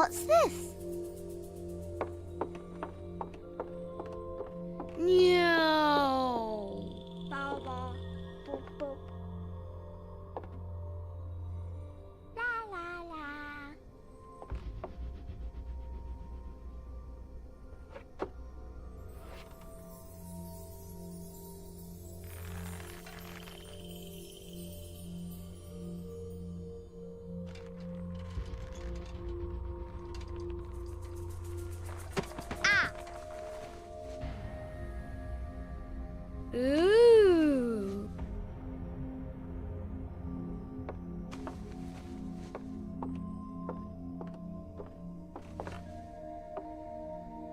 What's this? No. Ba ba, boop boop. La la la. Ooh.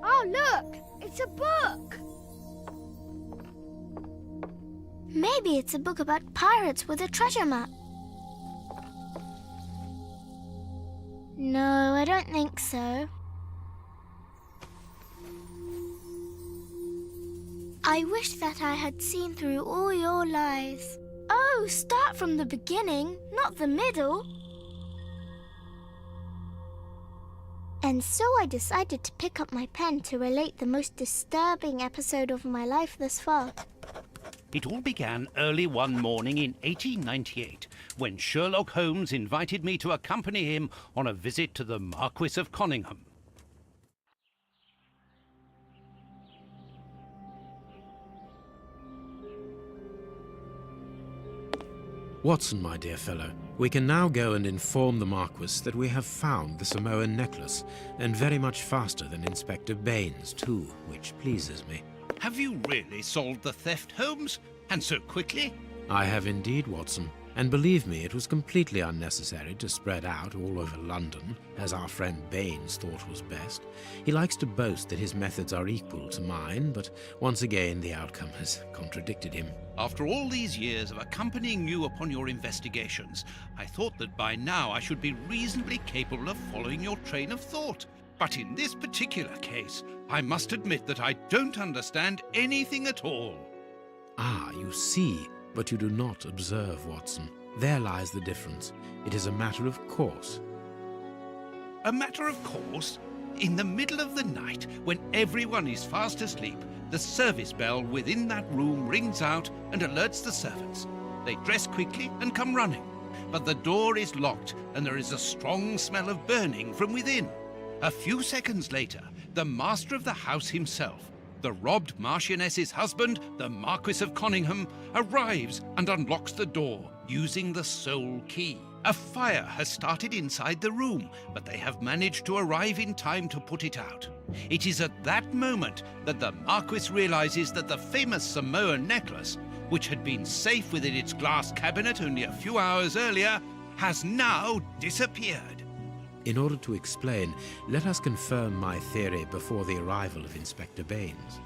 Oh, look! It's a book! Maybe it's a book about pirates with a treasure map. No, I don't think so. I wish that I had seen through all your lies. Oh, start from the beginning, not the middle. And so I decided to pick up my pen to relate the most disturbing episode of my life thus far. It all began early one morning in 1898, when Sherlock Holmes invited me to accompany him on a visit to the Marquis of Conyngham. Watson, my dear fellow, we can now go and inform the Marquis that we have found the Samoan necklace, and very much faster than Inspector Baines, too, which pleases me. Have you really solved the theft, Holmes? And so quickly? I have indeed, Watson, and believe me, it was completely unnecessary to spread out all over London, as our friend Baines thought was best. He likes to boast that his methods are equal to mine, but once again the outcome has contradicted him. After all these years of accompanying you upon your investigations, I thought that by now I should be reasonably capable of following your train of thought. But in this particular case, I must admit that I don't understand anything at all. Ah, you see, but you do not observe, Watson. There lies the difference. It is a matter of course. A matter of course? In the middle of the night, when everyone is fast asleep, the service bell within that room rings out and alerts the servants. They dress quickly and come running, but the door is locked and there is a strong smell of burning from within. A few seconds later, the master of the house himself, the robbed Marchioness's husband, the Marquis of Conyngham, arrives and unlocks the door using the sole key. A fire has started inside the room, but they have managed to arrive in time to put it out. It is at that moment that the Marquis realizes that the famous Samoan necklace, which had been safe within its glass cabinet only a few hours earlier, has now disappeared. In order to explain, let us confirm my theory before the arrival of Inspector Baines.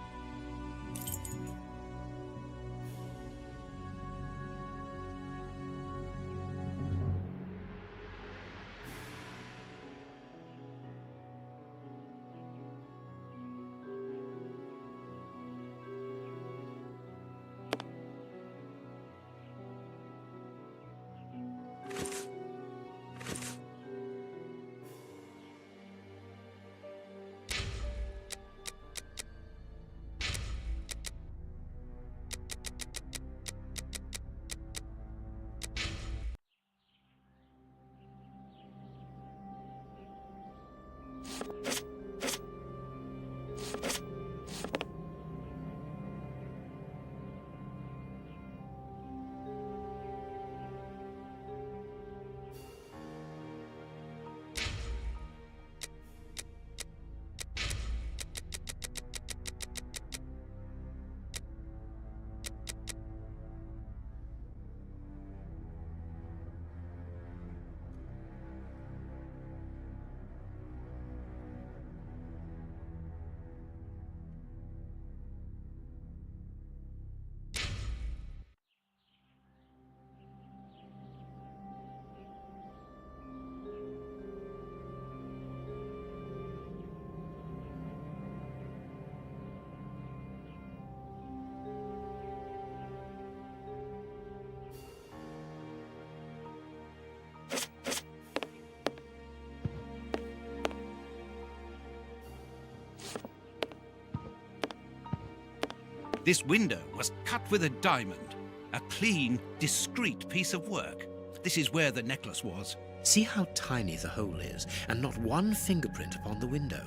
This window was cut with a diamond. A clean, discreet piece of work. This is where the necklace was. See how tiny the hole is, and not one fingerprint upon the window.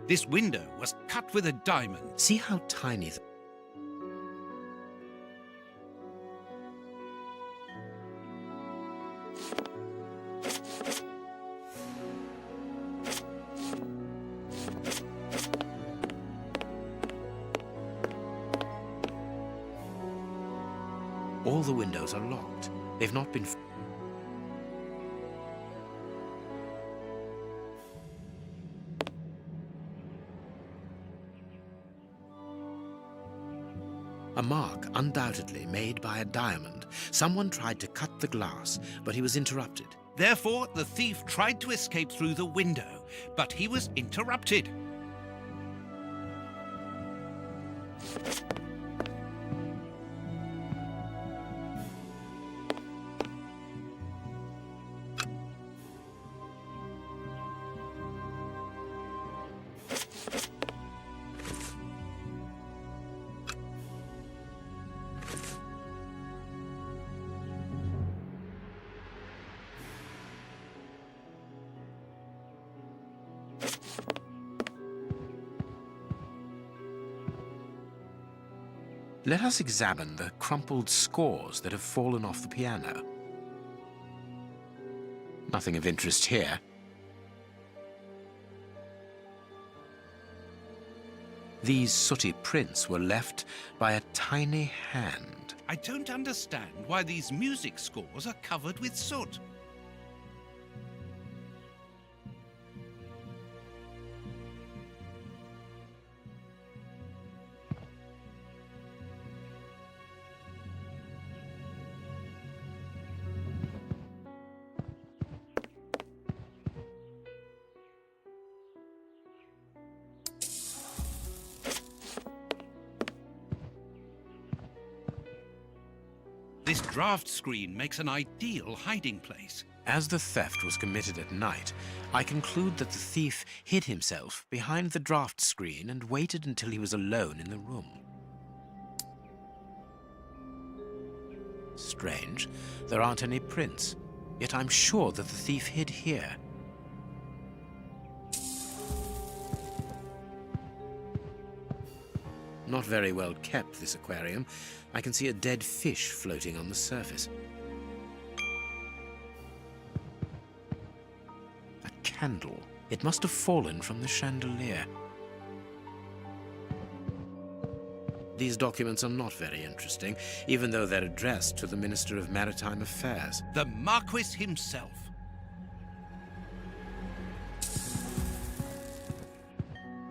This window was cut with a diamond. See how tiny the... All the windows are locked. They've not been... A mark, undoubtedly made by a diamond. Someone tried to cut the glass, but he was interrupted. Therefore, the thief tried to escape through the window, but he was interrupted. Let us examine the crumpled scores that have fallen off the piano. Nothing of interest here. These sooty prints were left by a tiny hand. I don't understand why these music scores are covered with soot. This draft screen makes an ideal hiding place. As the theft was committed at night, I conclude that the thief hid himself behind the draft screen and waited until he was alone in the room. Strange, there aren't any prints, yet I'm sure that the thief hid here. Not very well kept, this aquarium. I can see a dead fish floating on the surface. A candle. It must have fallen from the chandelier. These documents are not very interesting, even though they're addressed to the Minister of Maritime Affairs. The Marquis himself.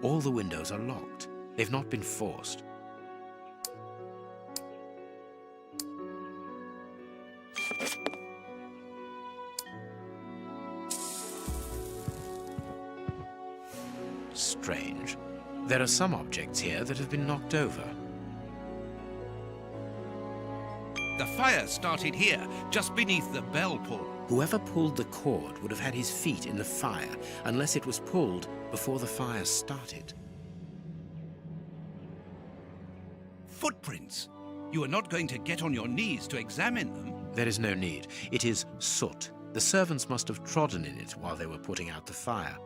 All the windows are locked. They've not been forced. Strange. There are some objects here that have been knocked over. The fire started here, just beneath the bell pull. Whoever pulled the cord would have had his feet in the fire, unless it was pulled before the fire started. Footprints. You are not going to get on your knees to examine them. There is no need. It is soot. The servants must have trodden in it while they were putting out the fire.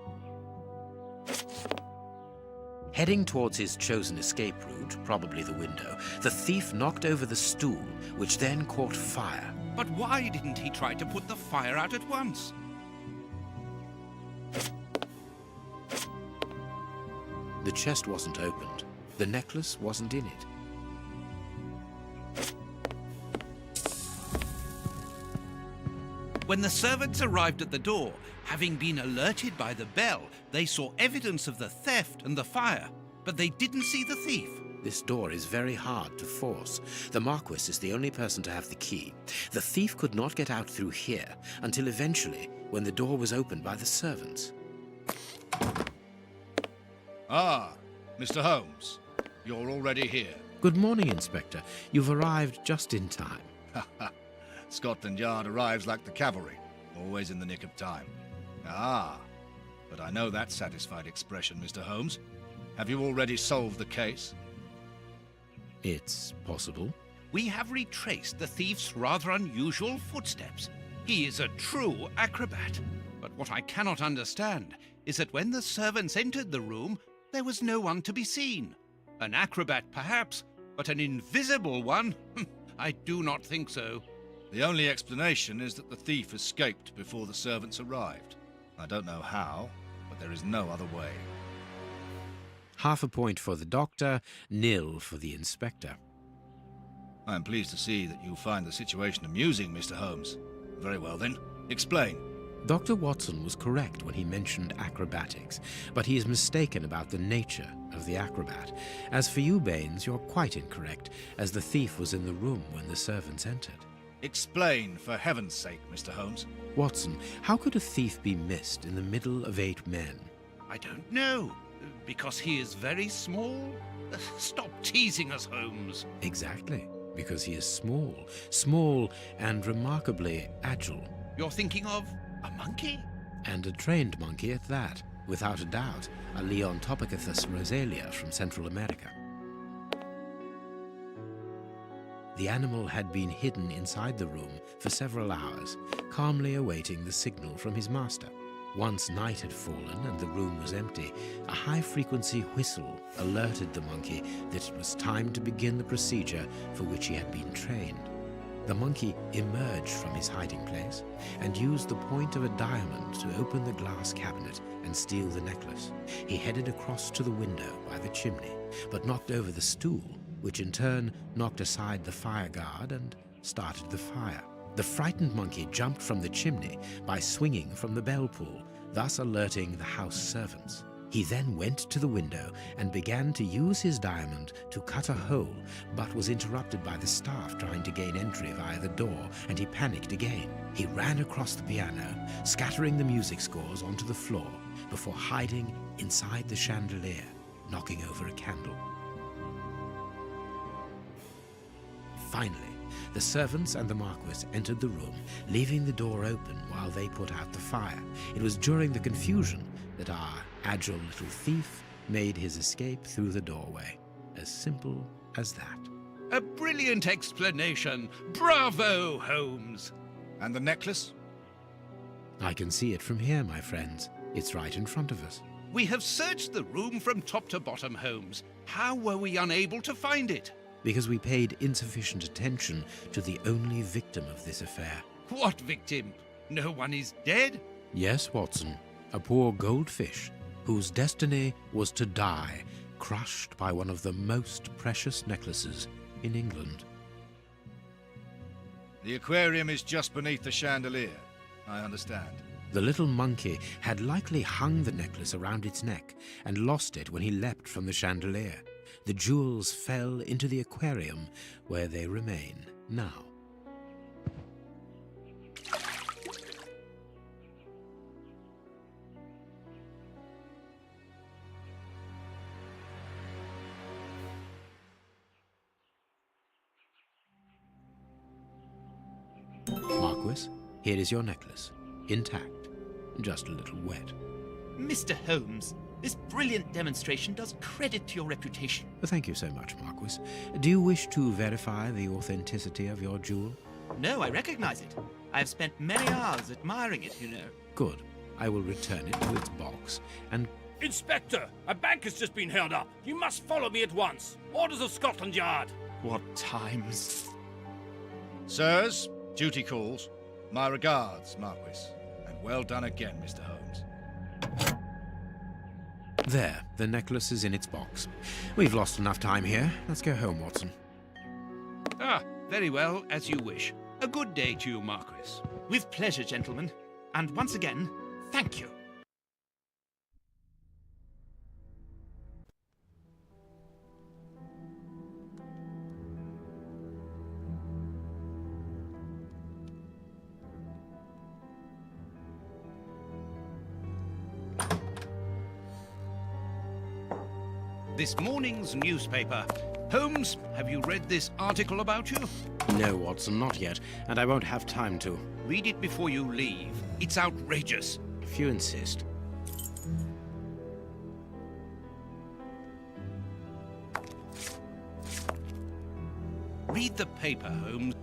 Heading towards his chosen escape route, probably the window, the thief knocked over the stool, which then caught fire. But why didn't he try to put the fire out at once? The chest wasn't opened. The necklace wasn't in it. When the servants arrived at the door, having been alerted by the bell, they saw evidence of the theft and the fire, but they didn't see the thief. This door is very hard to force. The Marquis is the only person to have the key. The thief could not get out through here until eventually, when the door was opened by the servants. Ah, Mr. Holmes. You're already here. Good morning, Inspector. You've arrived just in time. Scotland Yard arrives like the cavalry, always in the nick of time. Ah, but I know that satisfied expression, Mr. Holmes. Have you already solved the case? It's possible. We have retraced the thief's rather unusual footsteps. He is a true acrobat. But what I cannot understand is that when the servants entered the room, there was no one to be seen. An acrobat, perhaps, but an invisible one? I do not think so. The only explanation is that the thief escaped before the servants arrived. I don't know how, but there is no other way. Half a point for the doctor, nil for the inspector. I am pleased to see that you find the situation amusing, Mr. Holmes. Very well then, explain. Dr. Watson was correct when he mentioned acrobatics, but he is mistaken about the nature of the acrobat. As for you, Baines, you're quite incorrect, as the thief was in the room when the servants entered. Explain, for heaven's sake, Mr. Holmes. Watson, how could a thief be missed in the middle of 8 men? I don't know. Because he is very small? Stop teasing us, Holmes. Exactly, because he is small and remarkably agile. You're thinking of a monkey? And a trained monkey at that, without a doubt, a Leontopithecus rosalia from Central America. The animal had been hidden inside the room for several hours, calmly awaiting the signal from his master. Once night had fallen and the room was empty, a high-frequency whistle alerted the monkey that it was time to begin the procedure for which he had been trained. The monkey emerged from his hiding place and used the point of a diamond to open the glass cabinet and steal the necklace. He headed across to the window by the chimney, but knocked over the stool, which in turn knocked aside the fire guard and started the fire. The frightened monkey jumped from the chimney by swinging from the bell pull, thus alerting the house servants. He then went to the window and began to use his diamond to cut a hole, but was interrupted by the staff trying to gain entry via the door, and he panicked again. He ran across the piano, scattering the music scores onto the floor, before hiding inside the chandelier, knocking over a candle. Finally, the servants and the Marquis entered the room, leaving the door open while they put out the fire. It was during the confusion that our agile little thief made his escape through the doorway. As simple as that. A brilliant explanation. Bravo, Holmes. And the necklace? I can see it from here, my friends. It's right in front of us. We have searched the room from top to bottom, Holmes. How were we unable to find it? Because we paid insufficient attention to the only victim of this affair. What victim? No one is dead? Yes, Watson. A poor goldfish whose destiny was to die, crushed by one of the most precious necklaces in England. The aquarium is just beneath the chandelier. I understand. The little monkey had likely hung the necklace around its neck and lost it when he leapt from the chandelier. The jewels fell into the aquarium, where they remain now. Marquis, here is your necklace, intact, just a little wet. Mr. Holmes, this brilliant demonstration does credit to your reputation. Thank you so much, Marquis. Do you wish to verify the authenticity of your jewel? No, I recognize it. I have spent many hours admiring it, you know. Good. I will return it to its box and... Inspector, a bank has just been held up. You must follow me at once. Orders of Scotland Yard. What times? Sirs, duty calls. My regards, Marquis. And well done again, Mr. Holmes. There, the necklace is in its box. We've lost enough time here. Let's go home, Watson. Ah, very well, as you wish. A good day to you, Marquis. With pleasure, gentlemen. And once again, thank you. This morning's newspaper. Holmes, have you read this article about you? No, Watson, not yet, and I won't have time to. Read it before you leave. It's outrageous. if you insist. Read the paper, Holmes.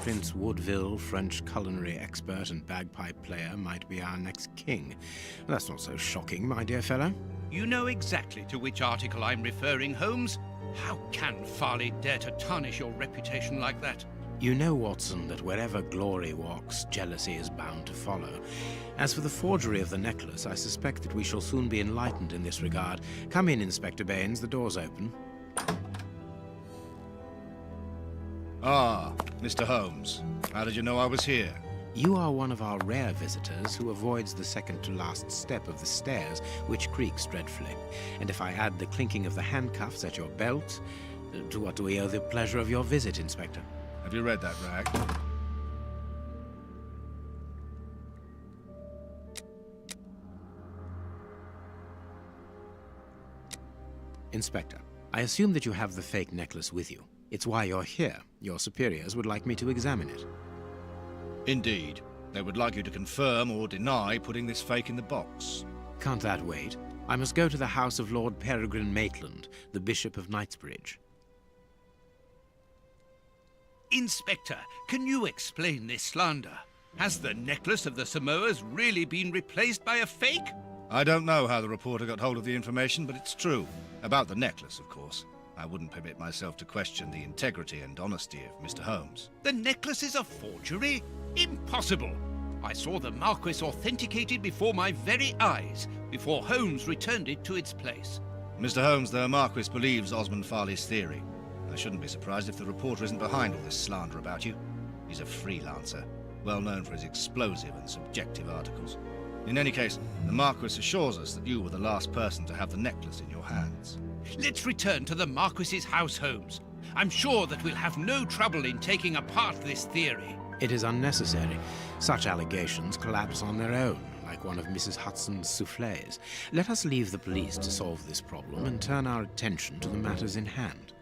Prince Woodville, French culinary expert and bagpipe player, might be our next king. That's not so shocking, my dear fellow. You know exactly to which article I'm referring, Holmes. How can Farley dare to tarnish your reputation like that? You know, Watson, that wherever glory walks, jealousy is bound to follow. As for the forgery of the necklace, I suspect that we shall soon be enlightened in this regard. Come in, Inspector Baines. The door's open. Ah, Mr. Holmes. How did you know I was here? You are one of our rare visitors who avoids the second-to-last step of the stairs, which creaks dreadfully. And if I add the clinking of the handcuffs at your belt, to what do we owe the pleasure of your visit, Inspector? Have you read that rag? Inspector, I assume that you have the fake necklace with you. It's why you're here. Your superiors would like me to examine it. Indeed. They would like you to confirm or deny putting this fake in the box. Can't that wait? I must go to the house of Lord Peregrine Maitland, the Bishop of Knightsbridge. Inspector, can you explain this slander? Has the necklace of the Samoas really been replaced by a fake? I don't know how the reporter got hold of the information, but it's true. About the necklace, of course. I wouldn't permit myself to question the integrity and honesty of Mr. Holmes. The necklace is a forgery? Impossible! I saw the Marquis authenticated before my very eyes, before Holmes returned it to its place. Mr. Holmes, the Marquis believes Osmond Farley's theory. I shouldn't be surprised if the reporter isn't behind all this slander about you. He's a freelancer, well known for his explosive and subjective articles. In any case, the Marquis assures us that you were the last person to have the necklace in your hands. Let's return to the Marquis's house, Holmes. I'm sure that we'll have no trouble in taking apart this theory. It is unnecessary. Such allegations collapse on their own, like one of Mrs. Hudson's soufflés. Let us leave the police to solve this problem and turn our attention to the matters in hand.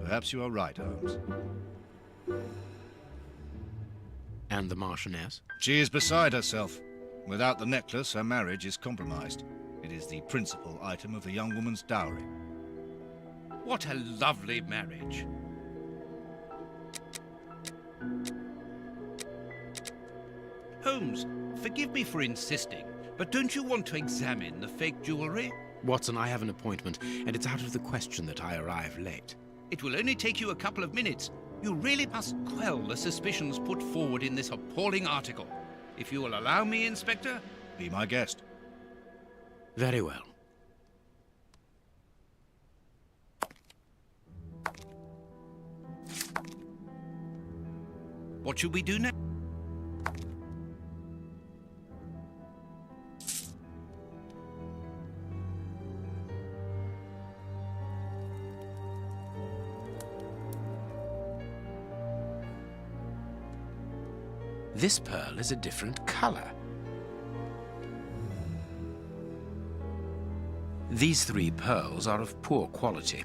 Perhaps you are right, Holmes. And the Marchioness? She is beside herself. Without the necklace, her marriage is compromised. It is the principal item of the young woman's dowry. What a lovely marriage. Holmes, forgive me for insisting, but don't you want to examine the fake jewelry? Watson, I have an appointment, and it's out of the question that I arrive late. It will only take you a couple of minutes. You really must quell the suspicions put forward in this appalling article. If you will allow me, Inspector. Be my guest. Very well. What should we do now? This pearl is a different color. These 3 pearls are of poor quality.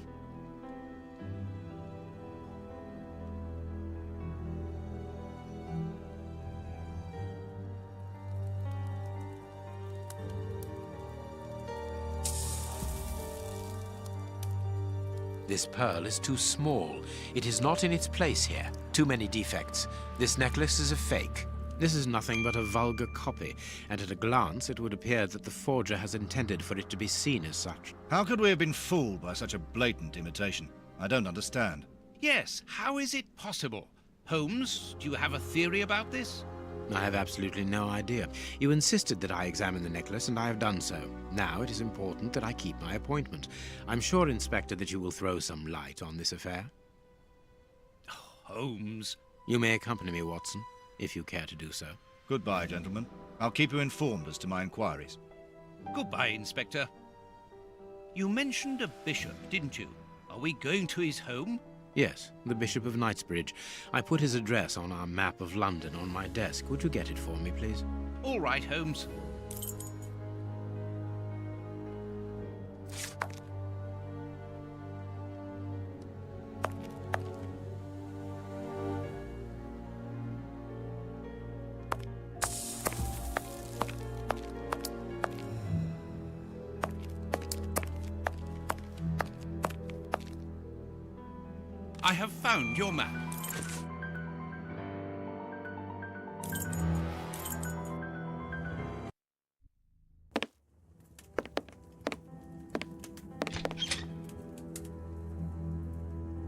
This pearl is too small. It is not in its place here. Too many defects. This necklace is a fake. This is nothing but a vulgar copy, and at a glance it would appear that the forger has intended for it to be seen as such. How could we have been fooled by such a blatant imitation? I don't understand. Yes, how is it possible? Holmes, do you have a theory about this? I have absolutely no idea. You insisted that I examine the necklace, and I have done so. Now it is important that I keep my appointment. I'm sure, Inspector, that you will throw some light on this affair. Holmes. You may accompany me, Watson, if you care to do so. Goodbye, gentlemen. I'll keep you informed as to my inquiries. Goodbye, Inspector. You mentioned a bishop, didn't you? Are we going to his home? Yes, the Bishop of Knightsbridge. I put his address on our map of London on my desk. Would you get it for me, please? All right, Holmes. I have found your map.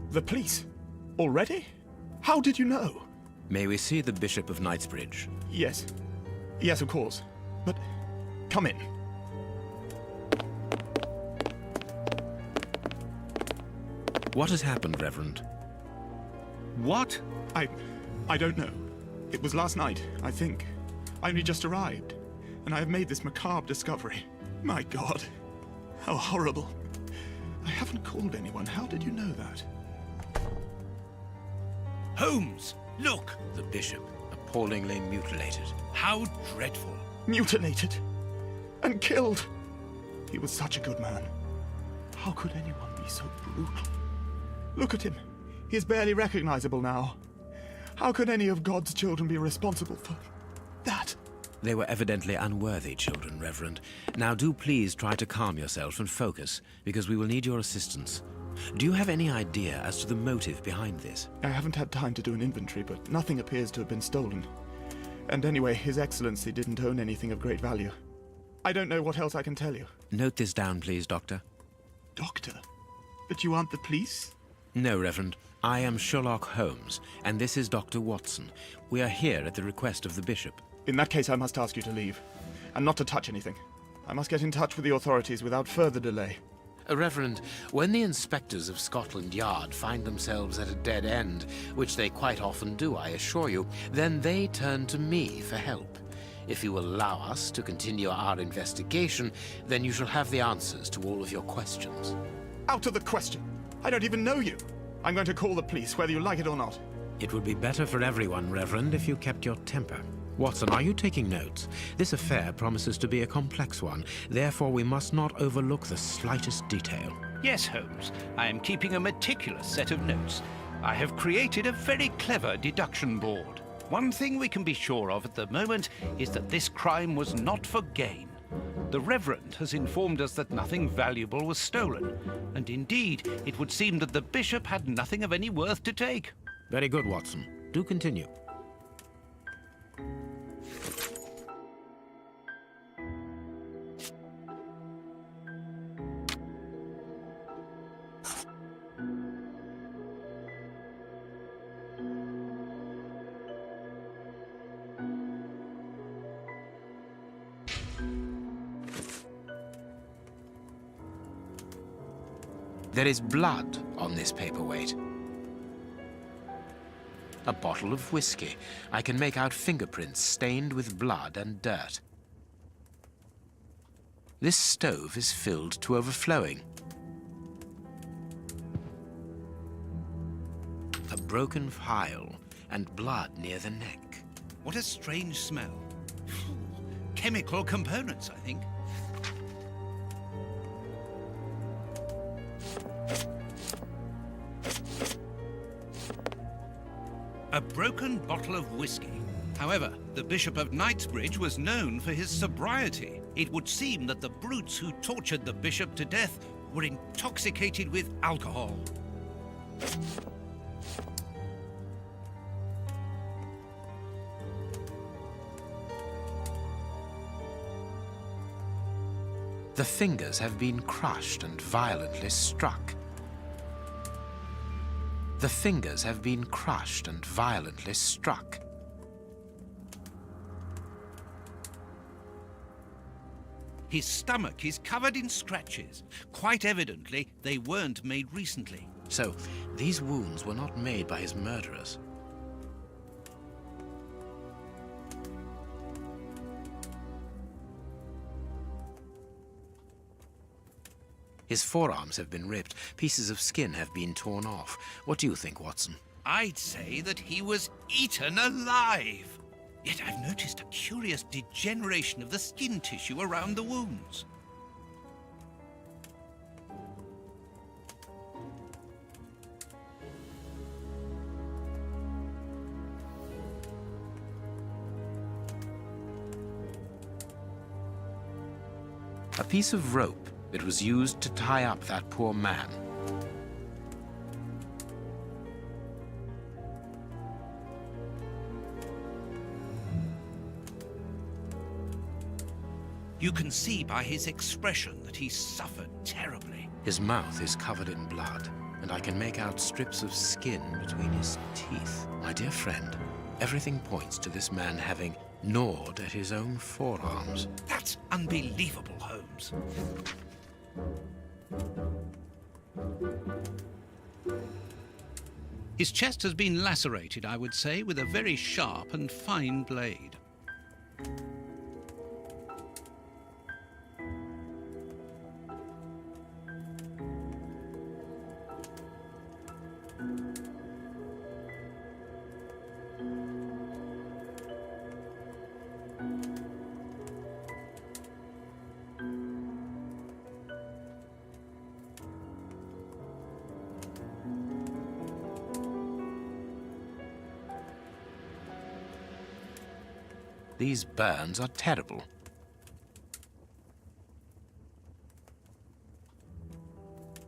The police? Already? How did you know? May we see the Bishop of Knightsbridge? Yes. Yes, of course. But come in. What has happened, Reverend? What? I don't know. It was last night, I think. I only just arrived, and I have made this macabre discovery. My God. How horrible. I haven't called anyone. How did you know that? Holmes, look! The Bishop, appallingly mutilated. How dreadful. Mutilated. And killed. He was such a good man. How could anyone be so brutal? Look at him. He is barely recognizable now. How could any of God's children be responsible for that? They were evidently unworthy children, Reverend. Now do please try to calm yourself and focus, because we will need your assistance. Do you have any idea as to the motive behind this? I haven't had time to do an inventory, but nothing appears to have been stolen. And anyway, His Excellency didn't own anything of great value. I don't know what else I can tell you. Note this down, please, Doctor. Doctor? But you aren't the police? No, Reverend. I am Sherlock Holmes, and this is Dr. Watson. We are here at the request of the Bishop. In that case, I must ask you to leave, and not to touch anything. I must get in touch with the authorities without further delay. Reverend, when the inspectors of Scotland Yard find themselves at a dead end, which they quite often do, I assure you, then they turn to me for help. If you will allow us to continue our investigation, then you shall have the answers to all of your questions. Out of the question! I don't even know you! I'm going to call the police, whether you like it or not. It would be better for everyone, Reverend, if you kept your temper. Watson, are you taking notes? This affair promises to be a complex one. Therefore, we must not overlook the slightest detail. Yes, Holmes. I am keeping a meticulous set of notes. I have created a very clever deduction board. One thing we can be sure of at the moment is that this crime was not for gain. The Reverend has informed us that nothing valuable was stolen, and indeed, it would seem that the bishop had nothing of any worth to take. Very good, Watson. Do continue. There is blood on this paperweight. A bottle of whiskey. I can make out fingerprints stained with blood and dirt. This stove is filled to overflowing. A broken phial and blood near the neck. What a strange smell. Chemical components, I think. A broken bottle of whiskey. However, the Bishop of Knightsbridge was known for his sobriety. It would seem that the brutes who tortured the bishop to death were intoxicated with alcohol. The fingers have been crushed and violently struck. The fingers have been crushed and violently struck. His stomach is covered in scratches. Quite evidently, they weren't made recently. So, these wounds were not made by his murderers. His forearms have been ripped. Pieces of skin have been torn off. What do you think, Watson? I'd say that he was eaten alive. Yet I've noticed a curious degeneration of the skin tissue around the wounds. A piece of rope that was used to tie up that poor man. You can see by his expression that he suffered terribly. His mouth is covered in blood, and I can make out strips of skin between his teeth. My dear friend, everything points to this man having gnawed at his own forearms. That's unbelievable, Holmes. His chest has been lacerated, I would say, with a very sharp and fine blade. These burns are terrible.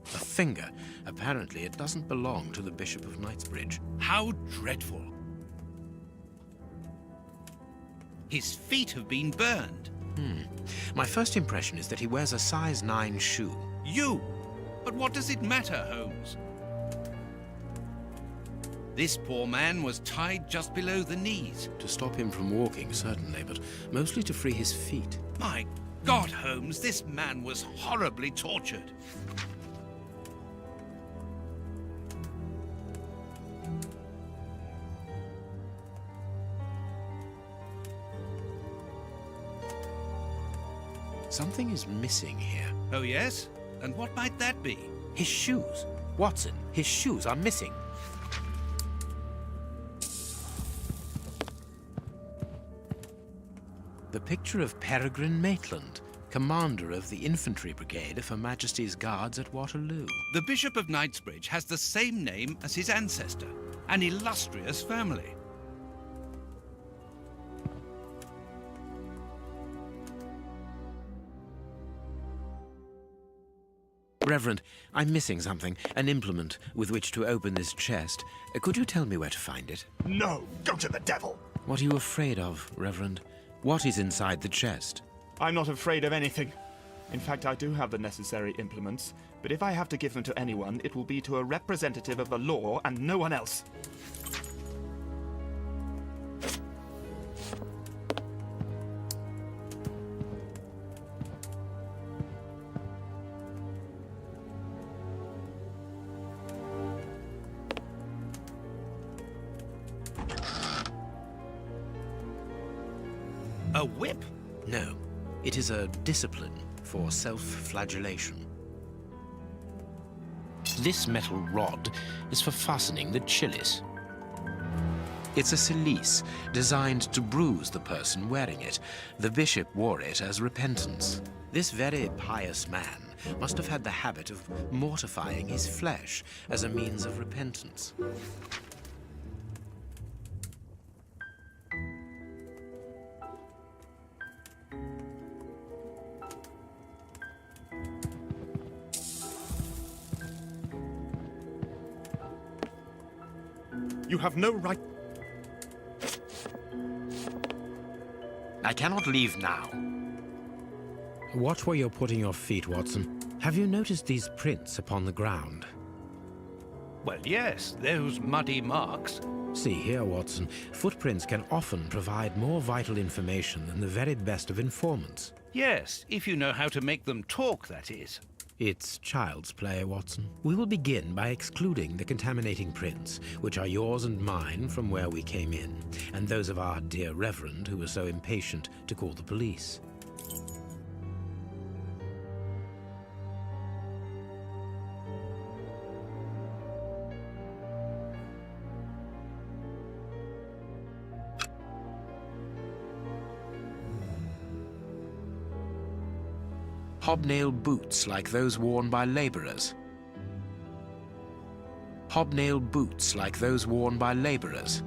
A finger. Apparently it doesn't belong to the Bishop of Knightsbridge. How dreadful. His feet have been burned. My first impression is that he wears a size 9 shoe. You! But what does it matter, Holmes? This poor man was tied just below the knees. To stop him from walking, certainly, but mostly to free his feet. My God, Holmes, this man was horribly tortured. Something is missing here. Oh, yes? And what might that be? His shoes. Watson, his shoes are missing. The picture of Peregrine Maitland, commander of the infantry brigade of Her Majesty's Guards at Waterloo. The Bishop of Knightsbridge has the same name as his ancestor, an illustrious family. Reverend, I'm missing something, an implement with which to open this chest. Could you tell me where to find it? No, go to the devil! What are you afraid of, Reverend? What is inside the chest? I'm not afraid of anything. In fact, I do have the necessary implements, but if I have to give them to anyone, it will be to a representative of the law and no one else. A whip? No, it is a discipline for self-flagellation. This metal rod is for fastening the chilice. It's a cilice designed to bruise the person wearing it. The bishop wore it as repentance. This very pious man must have had the habit of mortifying his flesh as a means of repentance. You have no right... I cannot leave now. Watch where you're putting your feet, Watson. Have you noticed these prints upon the ground? Well, yes, those muddy marks. See here, Watson. Footprints can often provide more vital information than the very best of informants. Yes, if you know how to make them talk, that is. It's child's play, Watson. We will begin by excluding the contaminating prints, which are yours and mine from where we came in, and those of our dear Reverend who was so impatient to call the police. Hobnail boots like those worn by laborers. Hobnail boots like those worn by laborers.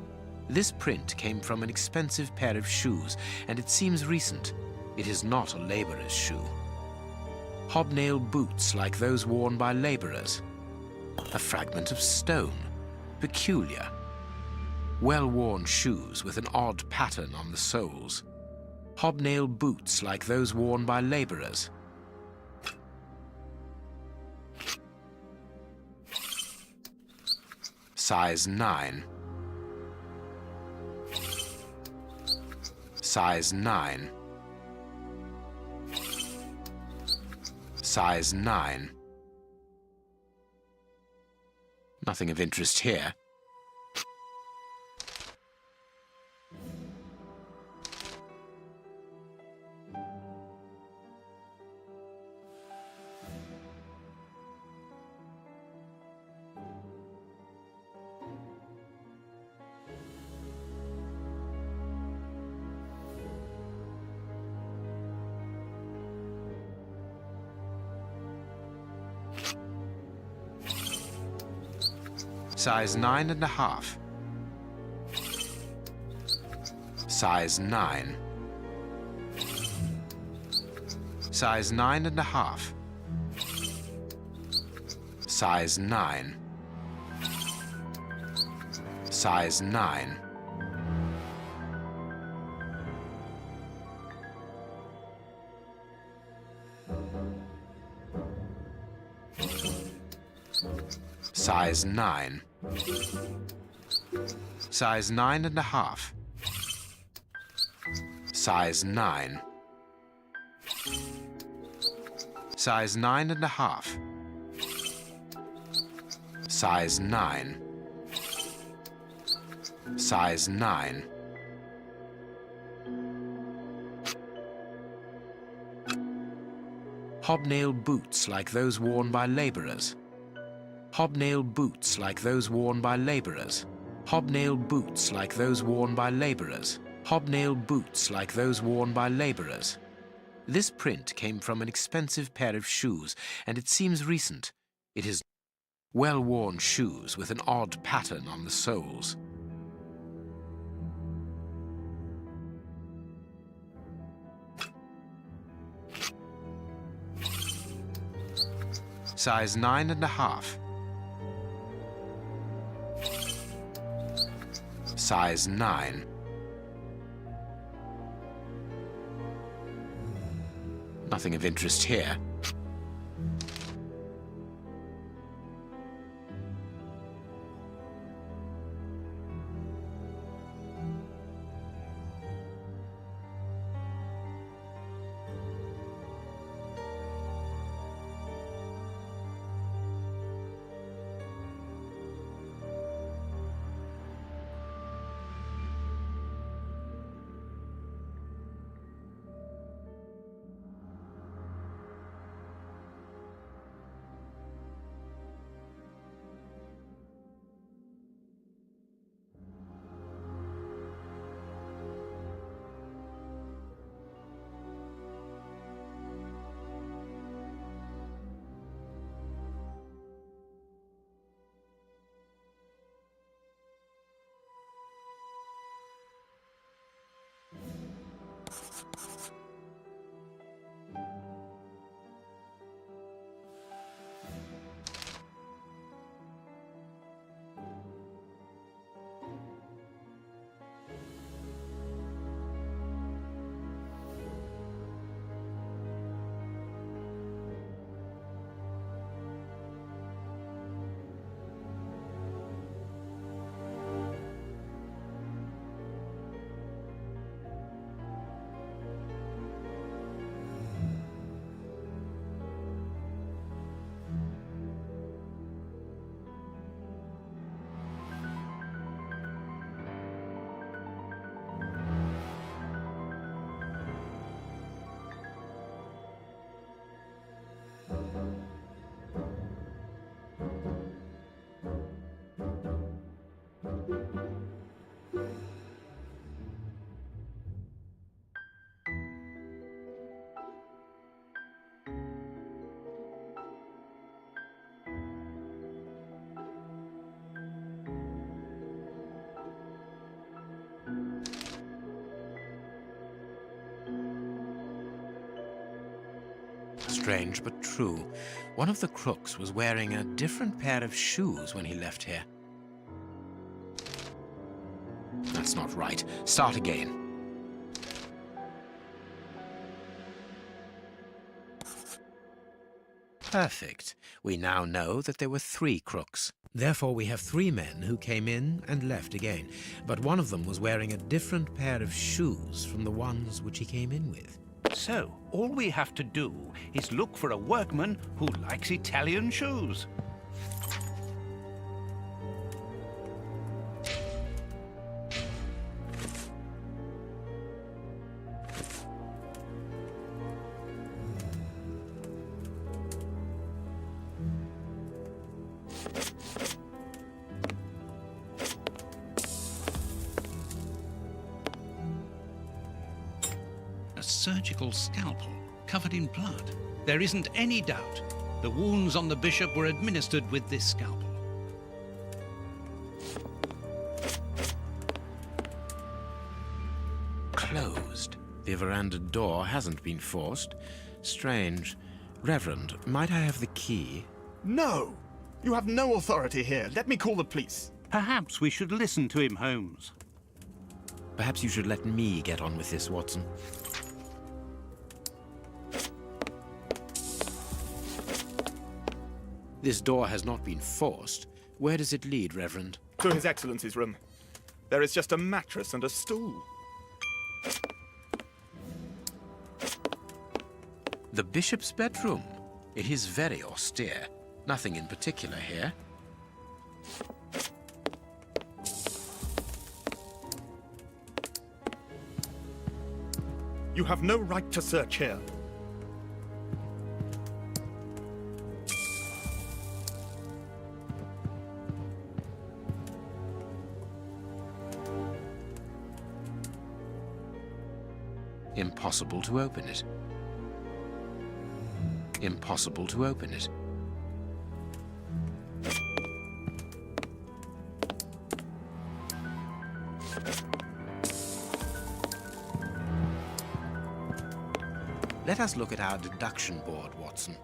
This print came from an expensive pair of shoes, and it seems recent. It is not a laborer's shoe. Hobnail boots like those worn by laborers. A fragment of stone. Peculiar. Well-worn shoes with an odd pattern on the soles. Hobnail boots like those worn by laborers. Size 9. Size 9. Size 9. Nothing of interest here. Size 9.5. Size 9. Size 9.5. Size 9. Size 9. Size 9. Size 9.5. Size 9. Size 9.5. Size 9. Size 9. Hobnail boots like those worn by laborers. Hobnail boots like those worn by laborers. Hobnail boots like those worn by laborers. Hobnail boots like those worn by laborers. This print came from an expensive pair of shoes, and it seems recent. It is well-worn shoes with an odd pattern on the soles. Size 9.5. Size 9. Nothing of interest here. Strange but true. One of the crooks was wearing a different pair of shoes when he left here. That's not right. Start again. Perfect. We now know that there were 3 crooks. Therefore, we have 3 men who came in and left again, but one of them was wearing a different pair of shoes from the ones which he came in with. So, all we have to do is look for a workman who likes Italian shoes. A surgical scalpel covered in blood. There isn't any doubt. The wounds on the bishop were administered with this scalpel. Closed. The veranda door hasn't been forced. Strange. Reverend, might I have the key? No! You have no authority here. Let me call the police. Perhaps we should listen to him, Holmes. Perhaps you should let me get on with this, Watson. This door has not been forced. Where does it lead, Reverend? To His Excellency's room. There is just a mattress and a stool. The bishop's bedroom. It is very austere. Nothing in particular here. You have no right to search here. Impossible to open it. Impossible to open it. Let us look at our deduction board, Watson.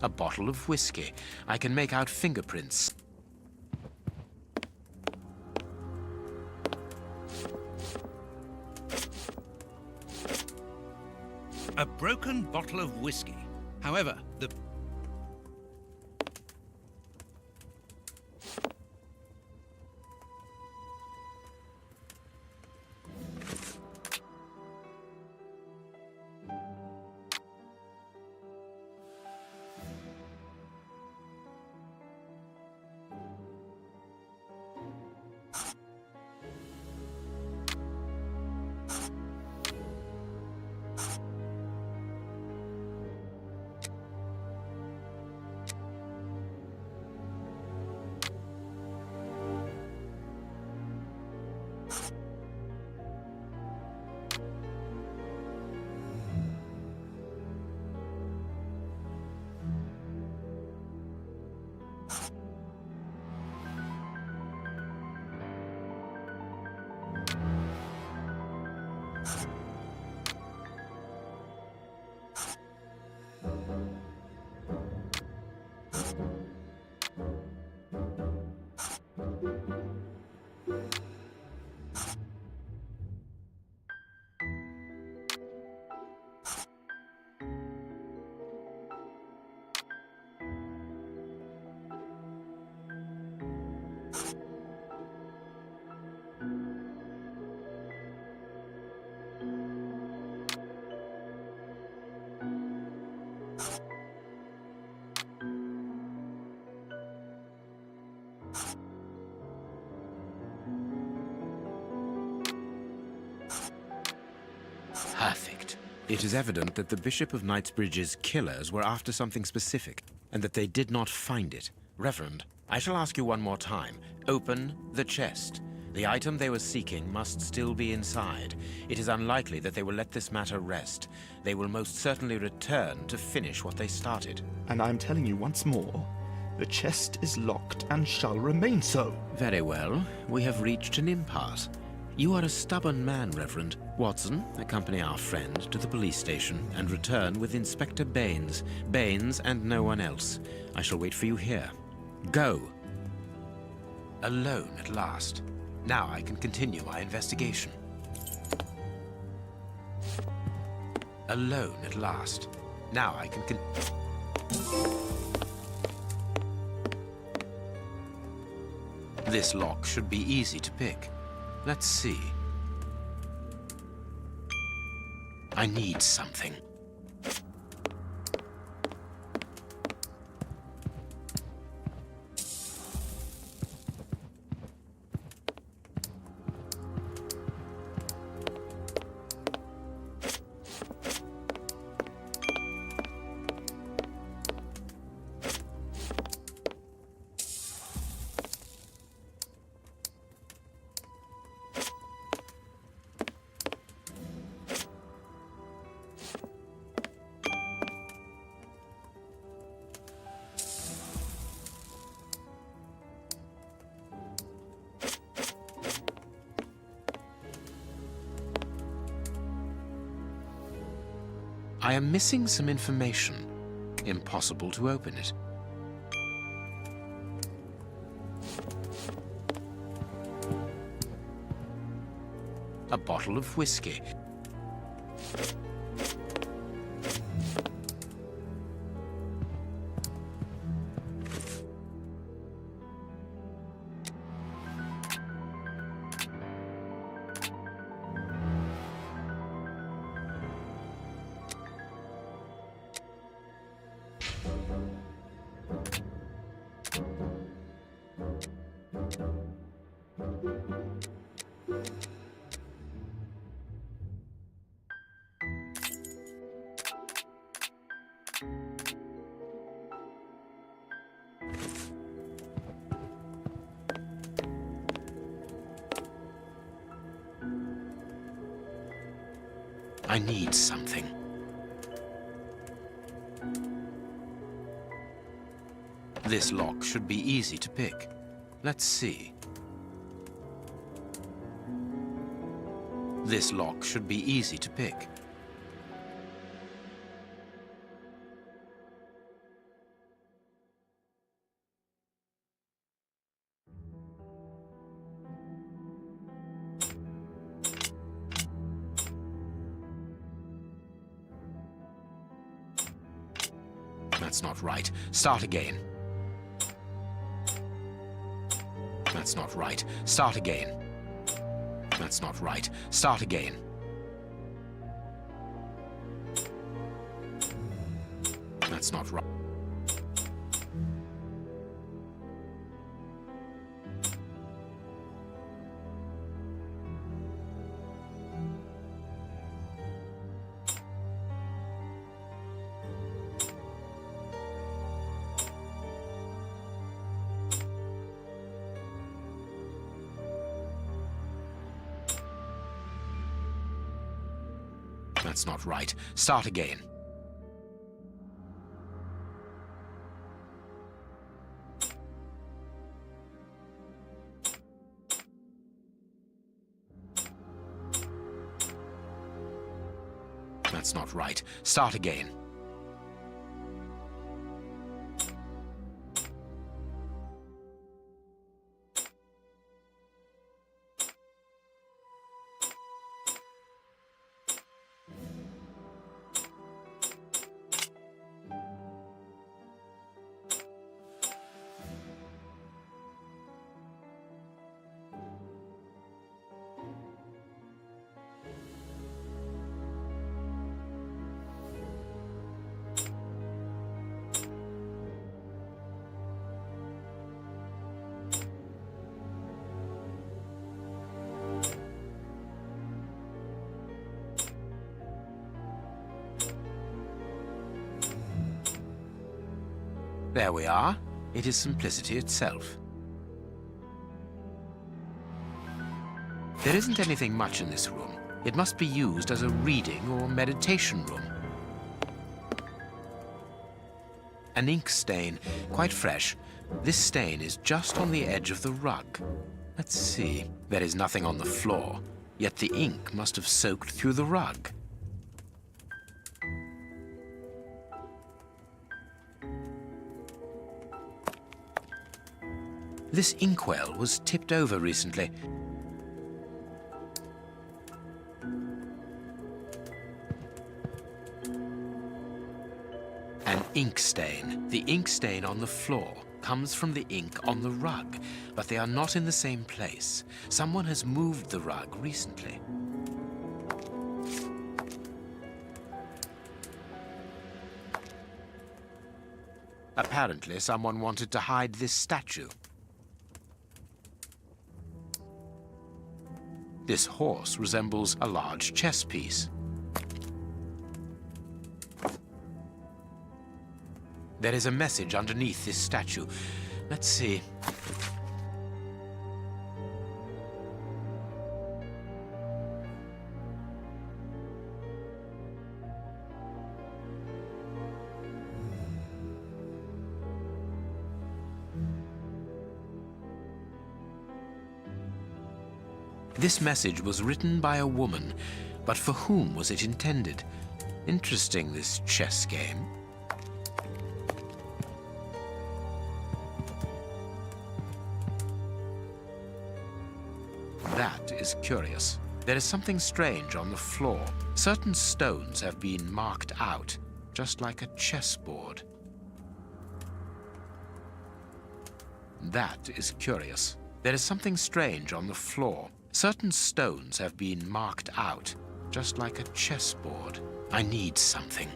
A bottle of whiskey. I can make out fingerprints. A broken bottle of whiskey. However, the... Perfect. It is evident that the Bishop of Knightsbridge's killers were after something specific, and that they did not find it. Reverend, I shall ask you one more time. Open the chest. The item they were seeking must still be inside. It is unlikely that they will let this matter rest. They will most certainly return to finish what they started. And I'm telling you once more, the chest is locked and shall remain so. Very well. We have reached an impasse. You are a stubborn man, Reverend. Watson, accompany our friend to the police station and return with Inspector Baines. Baines and no one else. I shall wait for you here. Go. Alone at last. Now I can continue my investigation. Alone at last. Now I can This lock should be easy to pick. Let's see. I need something. I am missing some information. Impossible to open it. A bottle of whiskey. I need something. This lock should be easy to pick. Let's see. This lock should be easy to pick. That's not right. Start again. That's not right. Start again. That's not right. Start again. That's not right. That's not right. Start again. That's not right. Start again. There we are. It is simplicity itself. There isn't anything much in this room. It must be used as a reading or meditation room. An ink stain, quite fresh. This stain is just on the edge of the rug. Let's see. There is nothing on the floor, yet the ink must have soaked through the rug. This inkwell was tipped over recently. An ink stain. The ink stain on the floor comes from the ink on the rug, but they are not in the same place. Someone has moved the rug recently. Apparently, someone wanted to hide this statue. This horse resembles a large chess piece. There is a message underneath this statue. Let's see. This message was written by a woman, but for whom was it intended? Interesting, this chess game. That is curious. There is something strange on the floor. Certain stones have been marked out, just like a chessboard. That is curious. There is something strange on the floor. Certain stones have been marked out, just like a chessboard. I need something.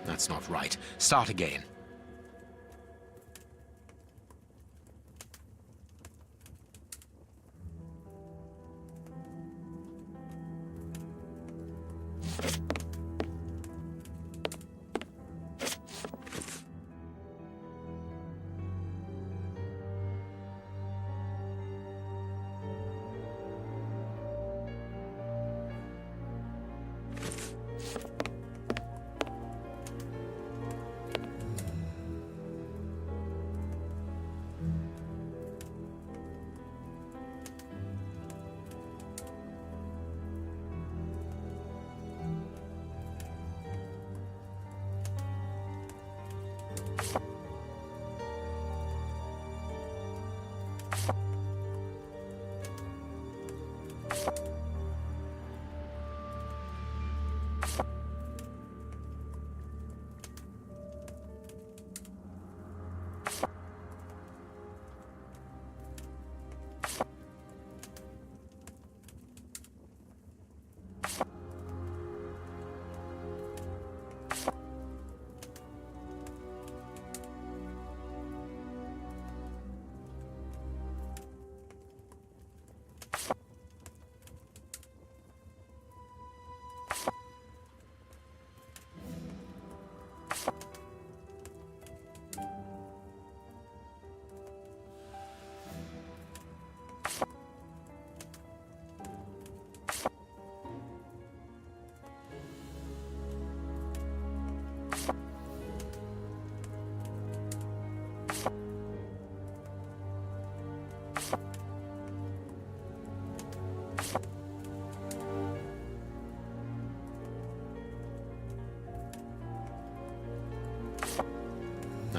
That's not right. Start again.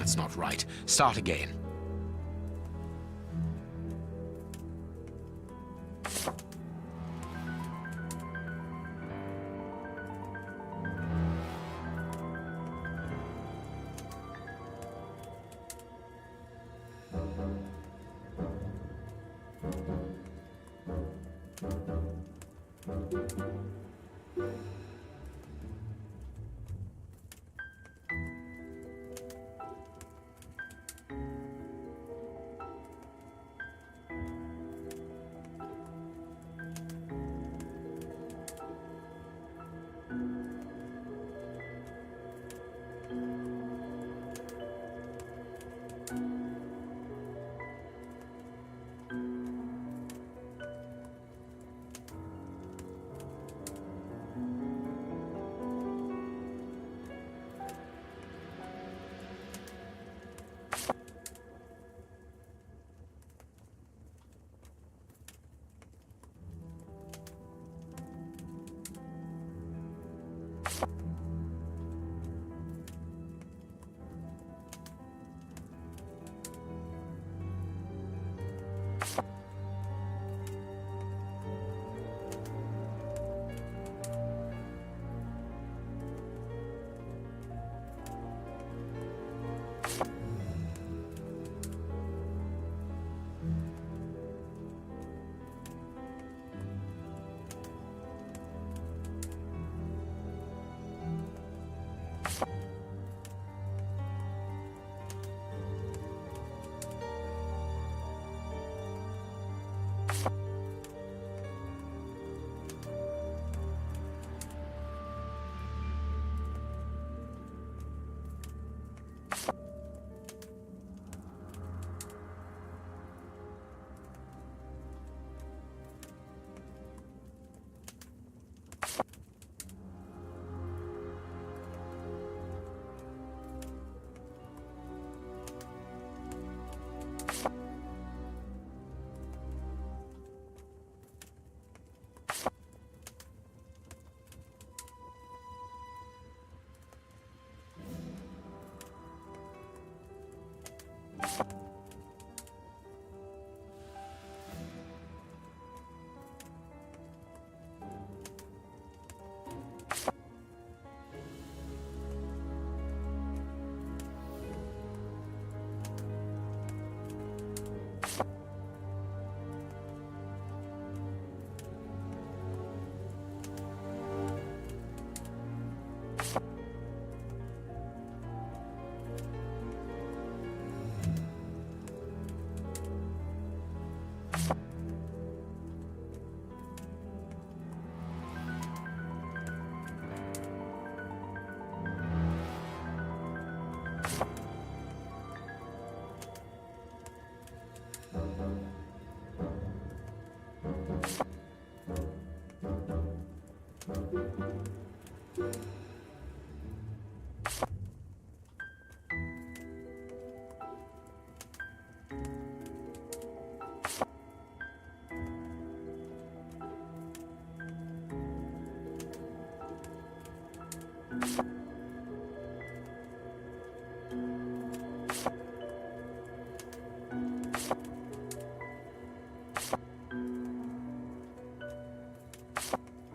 That's not right. Start again.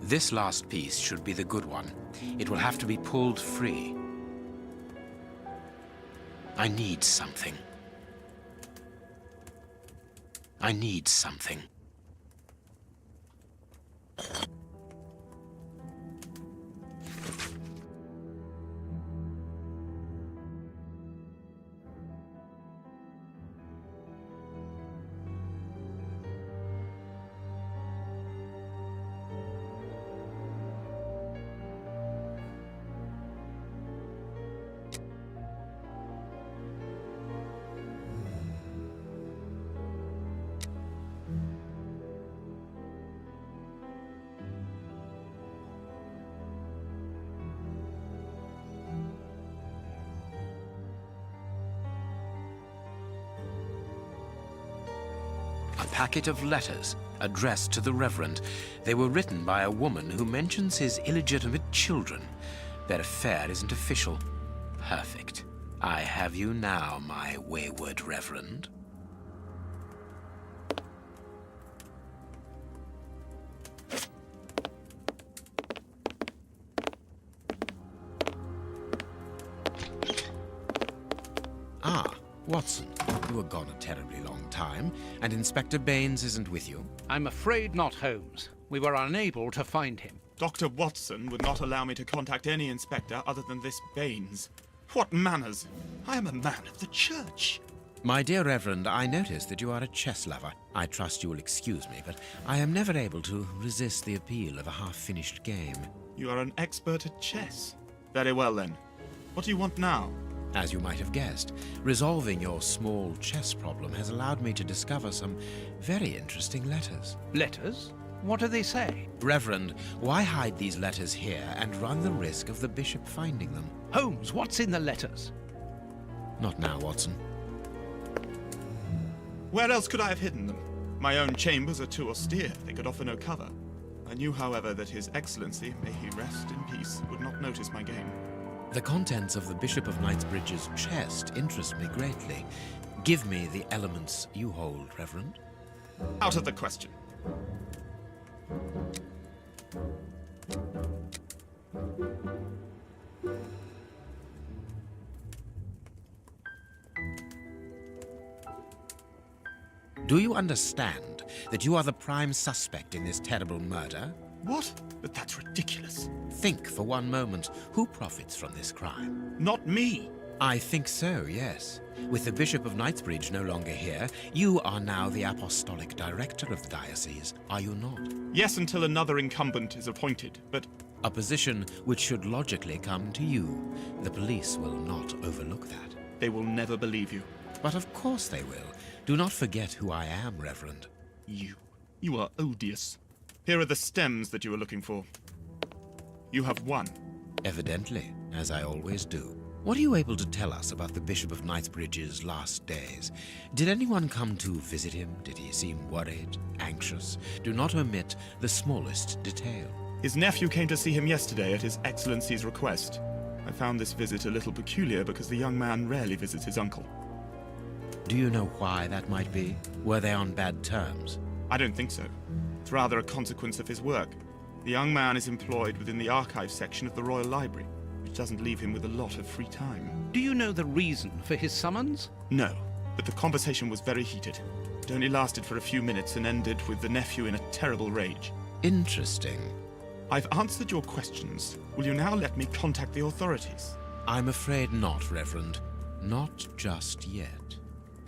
This last piece should be the good one. It will have to be pulled free. I need something. I need something. A packet of letters addressed to the Reverend. They were written by a woman who mentions his illegitimate children. Their affair isn't official. Perfect. I have you now, my wayward Reverend. Ah, Watson, you were gone a terribly long time, and Inspector Baines isn't with you. I'm afraid not, Holmes. We were unable to find him. Dr. Watson would not allow me to contact any inspector other than this Baines. What manners! I am a man of the church. My dear Reverend, I notice that you are a chess lover. I trust you will excuse me, but I am never able to resist the appeal of a half-finished game. You are an expert at chess. Very well, then. What do you want now? As you might have guessed, resolving your small chess problem has allowed me to discover some very interesting letters. Letters? What do they say? Reverend, why hide these letters here and run the risk of the bishop finding them? Holmes, what's in the letters? Not now, Watson. Where else could I have hidden them? My own chambers are too austere. They could offer no cover. I knew, however, that His Excellency, may he rest in peace, would not notice my game. The contents of the Bishop of Knightsbridge's chest interest me greatly. Give me the elements you hold, Reverend. Out of the question. Do you understand that you are the prime suspect in this terrible murder? What? But that's ridiculous. Think for one moment, who profits from this crime? Not me. I think so, yes. With the Bishop of Knightsbridge no longer here, you are now the apostolic director of the diocese, are you not? Yes, until another incumbent is appointed, but... A position which should logically come to you. The police will not overlook that. They will never believe you. But of course they will. Do not forget who I am, Reverend. You are odious. Here are the stems that you were looking for. You have one. Evidently, as I always do. What are you able to tell us about the Bishop of Knightsbridge's last days? Did anyone come to visit him? Did he seem worried, anxious? Do not omit the smallest detail. His nephew came to see him yesterday at His Excellency's request. I found this visit a little peculiar because the young man rarely visits his uncle. Do you know why that might be? Were they on bad terms? I don't think so. It's rather a consequence of his work. The young man is employed within the archive section of the Royal Library, which doesn't leave him with a lot of free time. Do you know the reason for his summons? No, but the conversation was very heated. It only lasted for a few minutes and ended with the nephew in a terrible rage. Interesting. I've answered your questions. Will you now let me contact the authorities? I'm afraid not, Reverend. Not just yet.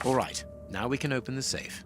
All right, now we can open the safe.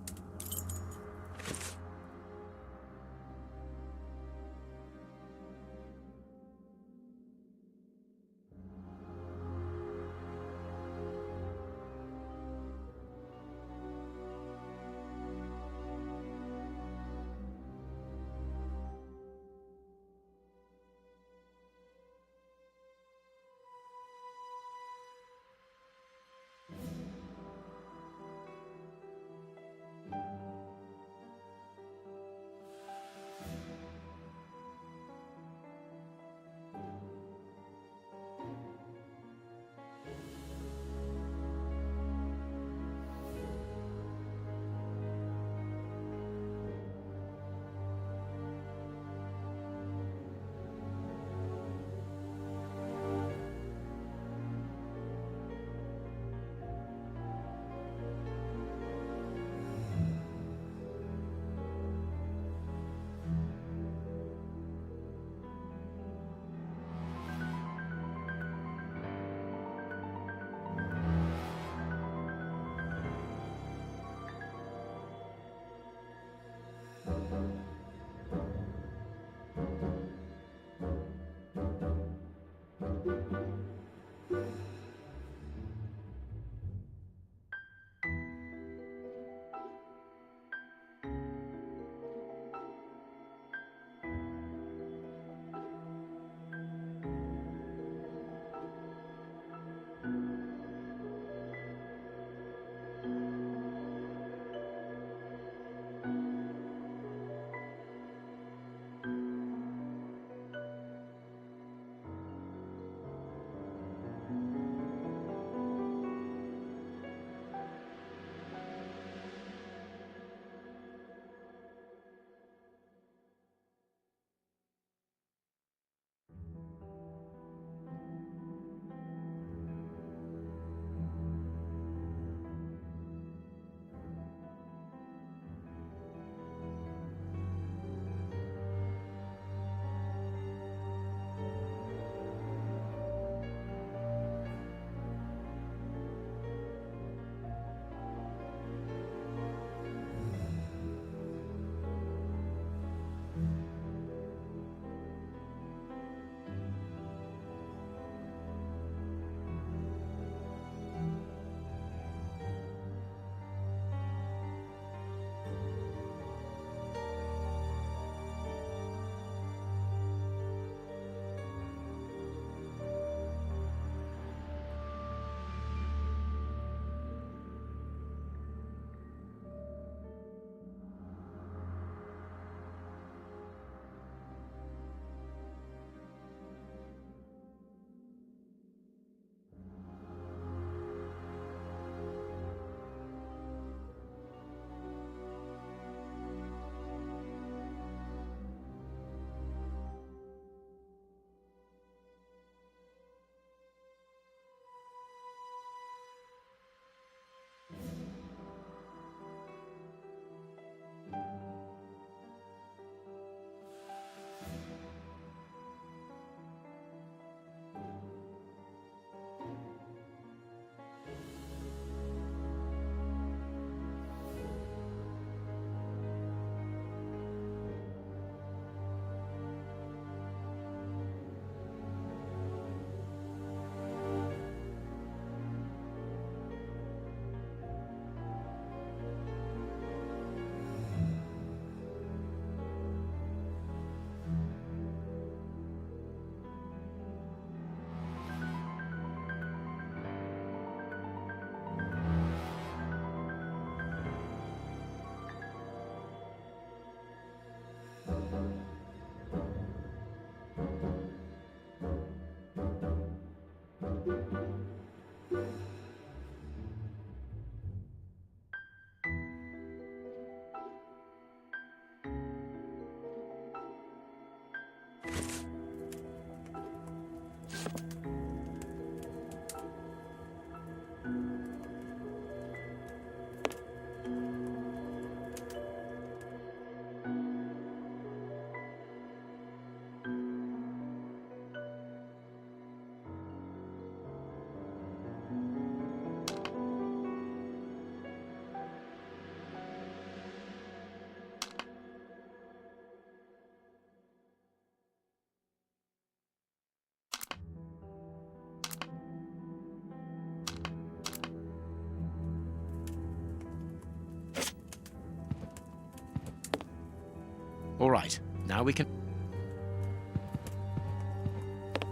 All right, now we can...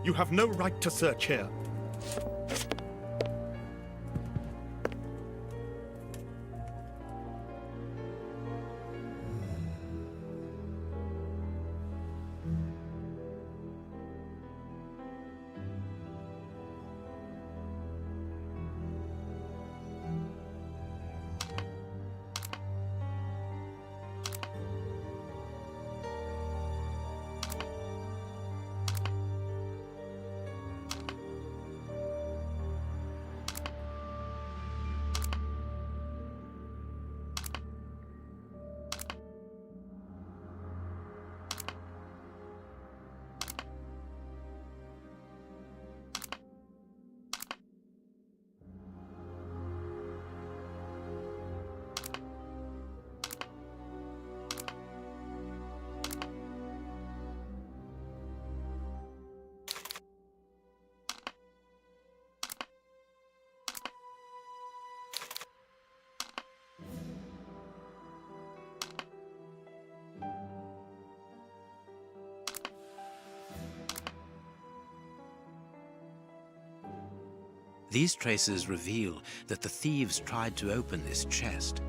You have no right to search here. These traces reveal that the thieves tried to open this chest.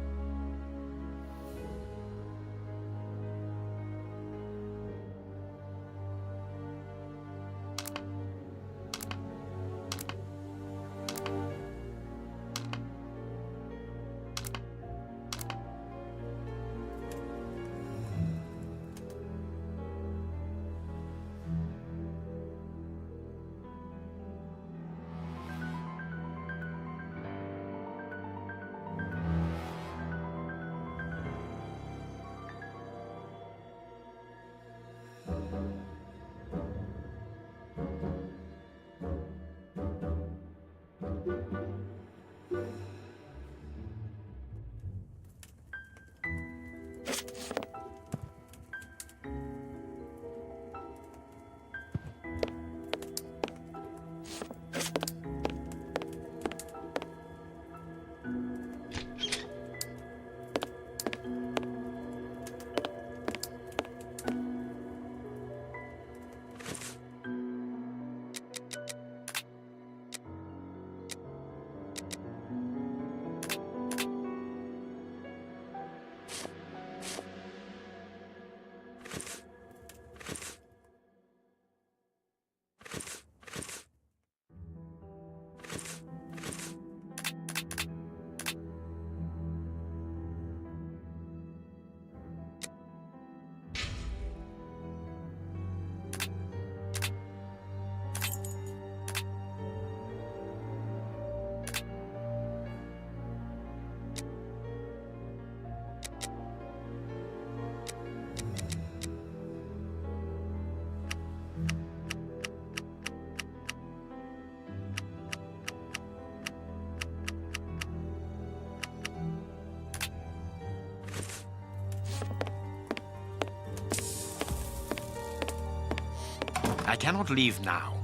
I cannot leave now.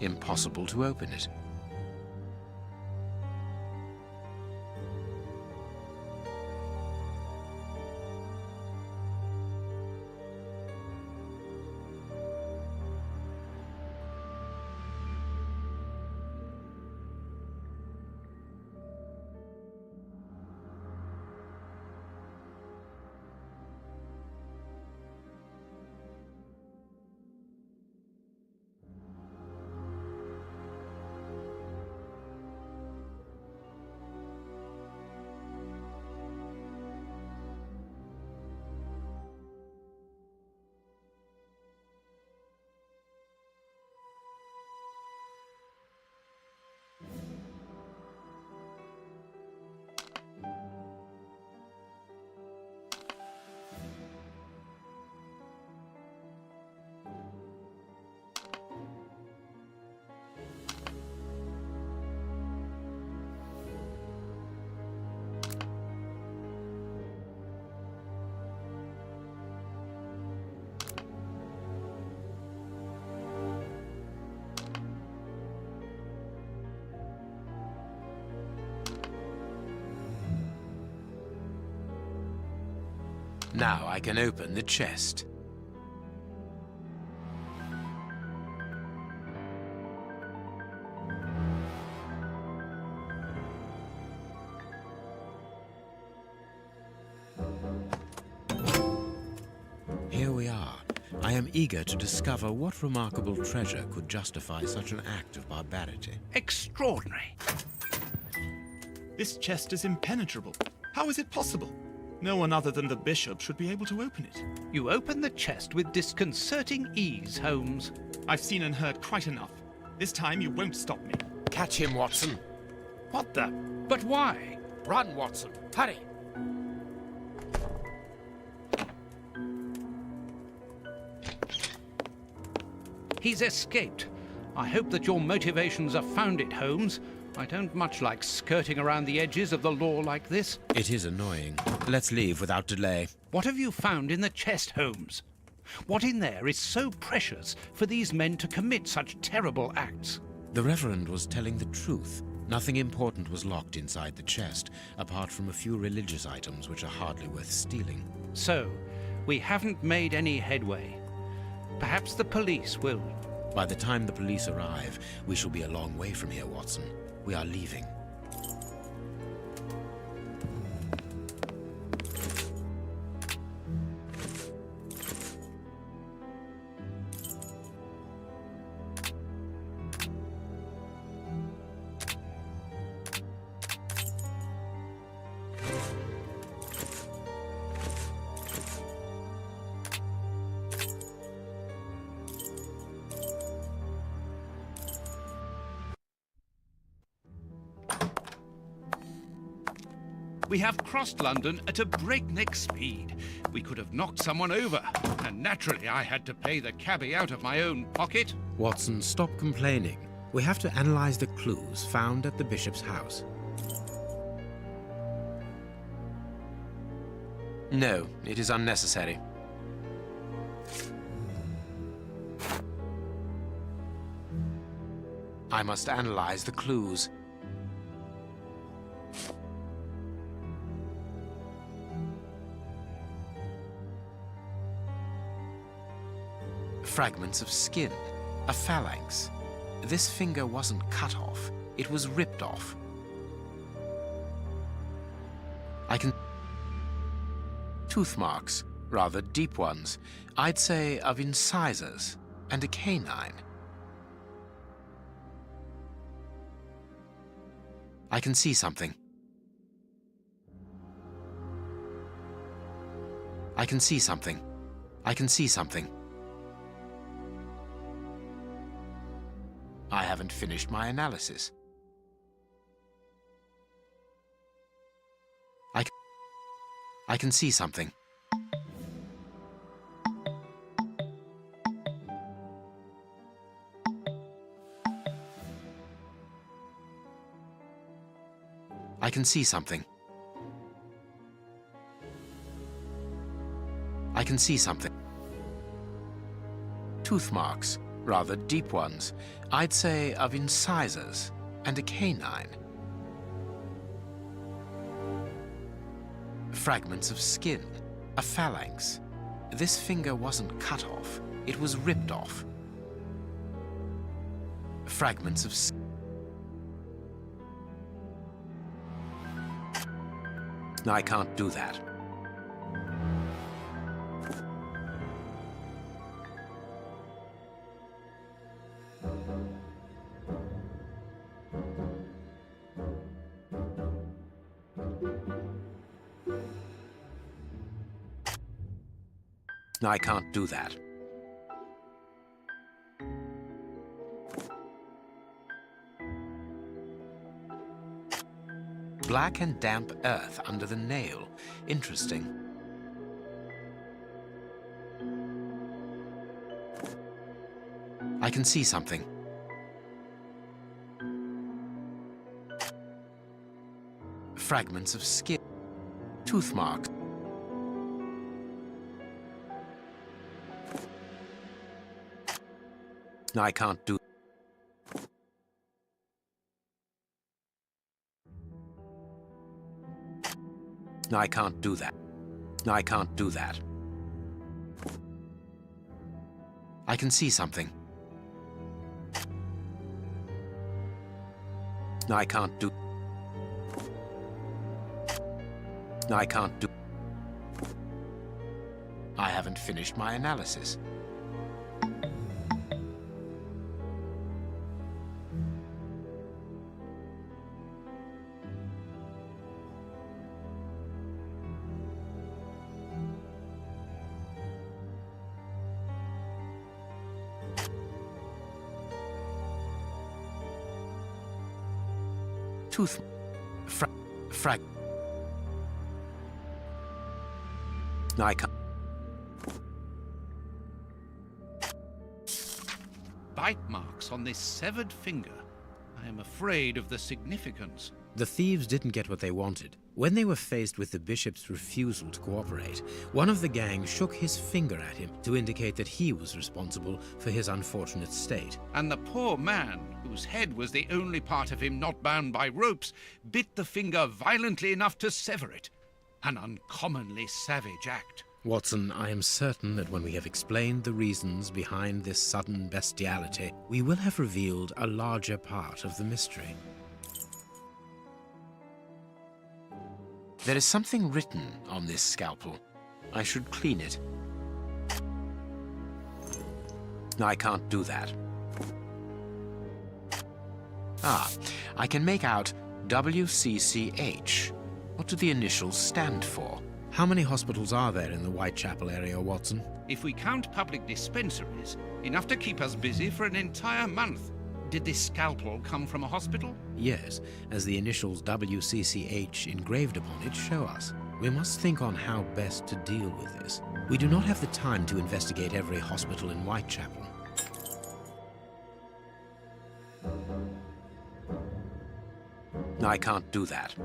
Impossible to open it. Now I can open the chest. Here we are. I am eager to discover what remarkable treasure could justify such an act of barbarity. Extraordinary. This chest is impenetrable. How is it possible? No one other than the bishop should be able to open it. You open the chest with disconcerting ease, Holmes. I've seen and heard quite enough. This time you won't stop me. Catch him, Watson. What the? But why? Run, Watson. Hurry. He's escaped. I hope that your motivations are founded, Holmes. I don't much like skirting around the edges of the law like this. It is annoying. Let's leave without delay. What have you found in the chest, Holmes? What in there is so precious for these men to commit such terrible acts? The Reverend was telling the truth. Nothing important was locked inside the chest, apart from a few religious items which are hardly worth stealing. So, we haven't made any headway. Perhaps the police will. By the time the police arrive, we shall be a long way from here, Watson. We are leaving. We have crossed London at a breakneck speed. We could have knocked someone over, and naturally I had to pay the cabbie out of my own pocket. Watson, stop complaining. We have to analyze the clues found at the bishop's house. No, it is unnecessary. I must analyze the clues. Fragments of skin, a phalanx. This finger wasn't cut off, it was ripped off. I can... Tooth marks, rather deep ones. I'd say of incisors and a canine. I can see something. I can see something. I can see something. I haven't finished my analysis. I can see something. I can see something. I can see something. Tooth marks, rather deep ones. I'd say of incisors and a canine. Fragments of skin, a phalanx. This finger wasn't cut off, it was ripped off. Fragments of skin. I can't do that. I can't do that. Black and damp earth under the nail. Interesting. I can see something. Fragments of skin. Tooth marks. I can't do. I can't do that. I can't do that. I can see something. I can't do. I can't do. I haven't finished my analysis. Tooth... frag... I can't... Bite marks on this severed finger. I am afraid of the significance. The thieves didn't get what they wanted. When they were faced with the bishop's refusal to cooperate, one of the gang shook his finger at him to indicate that he was responsible for his unfortunate state. And the poor man, whose head was the only part of him not bound by ropes, bit the finger violently enough to sever it. An uncommonly savage act. Watson, I am certain that when we have explained the reasons behind this sudden bestiality, we will have revealed a larger part of the mystery. There is something written on this scalpel. I should clean it. I can't do that. Ah, I can make out WCCH. What do the initials stand for? How many hospitals are there in the Whitechapel area, Watson? If we count public dispensaries, enough to keep us busy for an entire month. Did this scalpel come from a hospital? Yes, as the initials WCCH engraved upon it show us. We must think on how best to deal with this. We do not have the time to investigate every hospital in Whitechapel. I can't do that.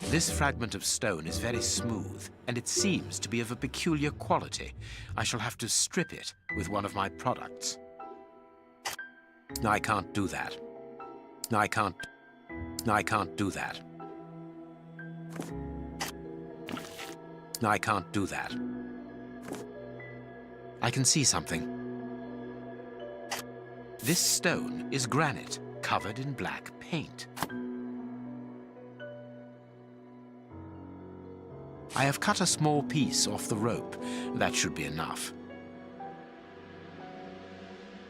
This fragment of stone is very smooth, and it seems to be of a peculiar quality. I shall have to strip it with one of my products. I can't do that. I can't do that. I can't do that. I can see something. This stone is granite, covered in black paint. I have cut a small piece off the rope. That should be enough.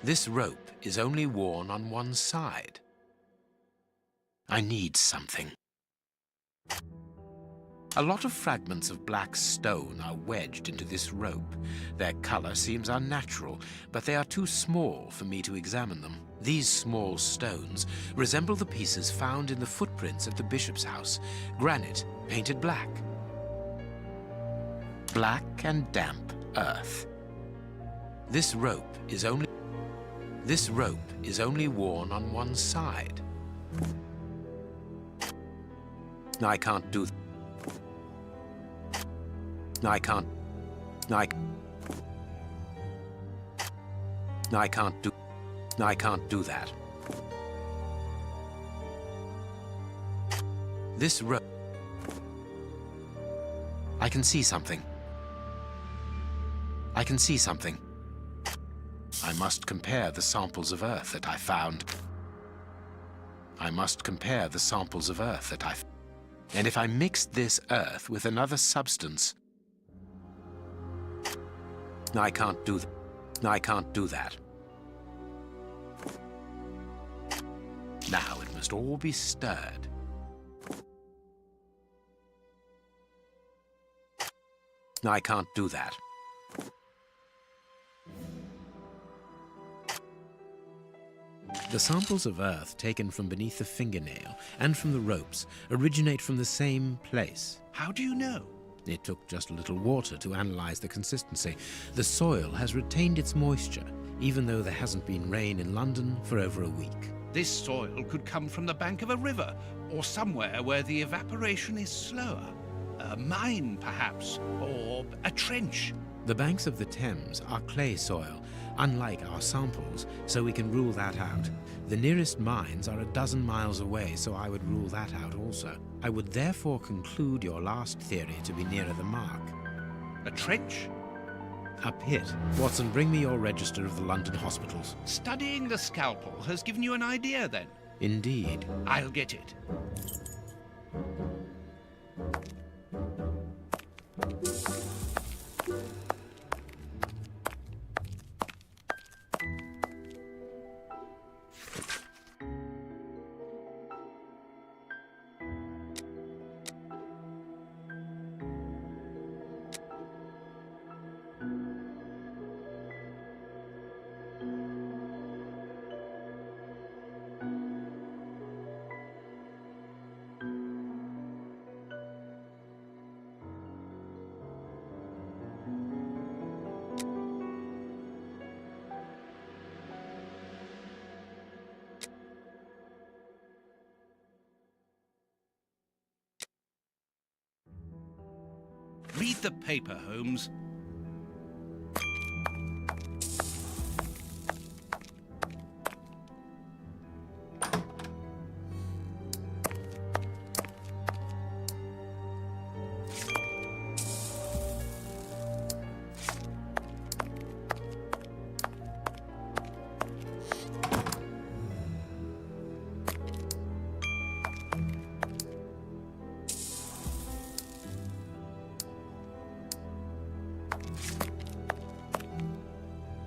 This rope is only worn on one side. I need something. A lot of fragments of black stone are wedged into this rope. Their color seems unnatural, but they are too small for me to examine them. These small stones resemble the pieces found in the footprints at the bishop's house. Granite painted black. Black and damp earth. This rope is only worn on one side. I can't do that. I can't do that. This rope. I can see something. I can see something. I must compare the samples of earth that I found. I must compare the samples of earth that I found. And if I mixed this earth with another substance, I can't do that. I can't do that. Now it must all be stirred. I can't do that. The samples of earth taken from beneath the fingernail and from the ropes originate from the same place. How do you know? It took just a little water to analyze the consistency. The soil has retained its moisture, even though there hasn't been rain in London for over a week. This soil could come from the bank of a river, or somewhere where the evaporation is slower. A mine, perhaps, or a trench. The banks of the Thames are clay soil, unlike our samples, so we can rule that out. The nearest mines are 12 miles away, so I would rule that out also. I would therefore conclude your last theory to be nearer the mark. A trench? A pit. Watson, bring me your register of the London hospitals. Studying the scalpel has given you an idea, then? Indeed. I'll get it. Read the paper, Holmes.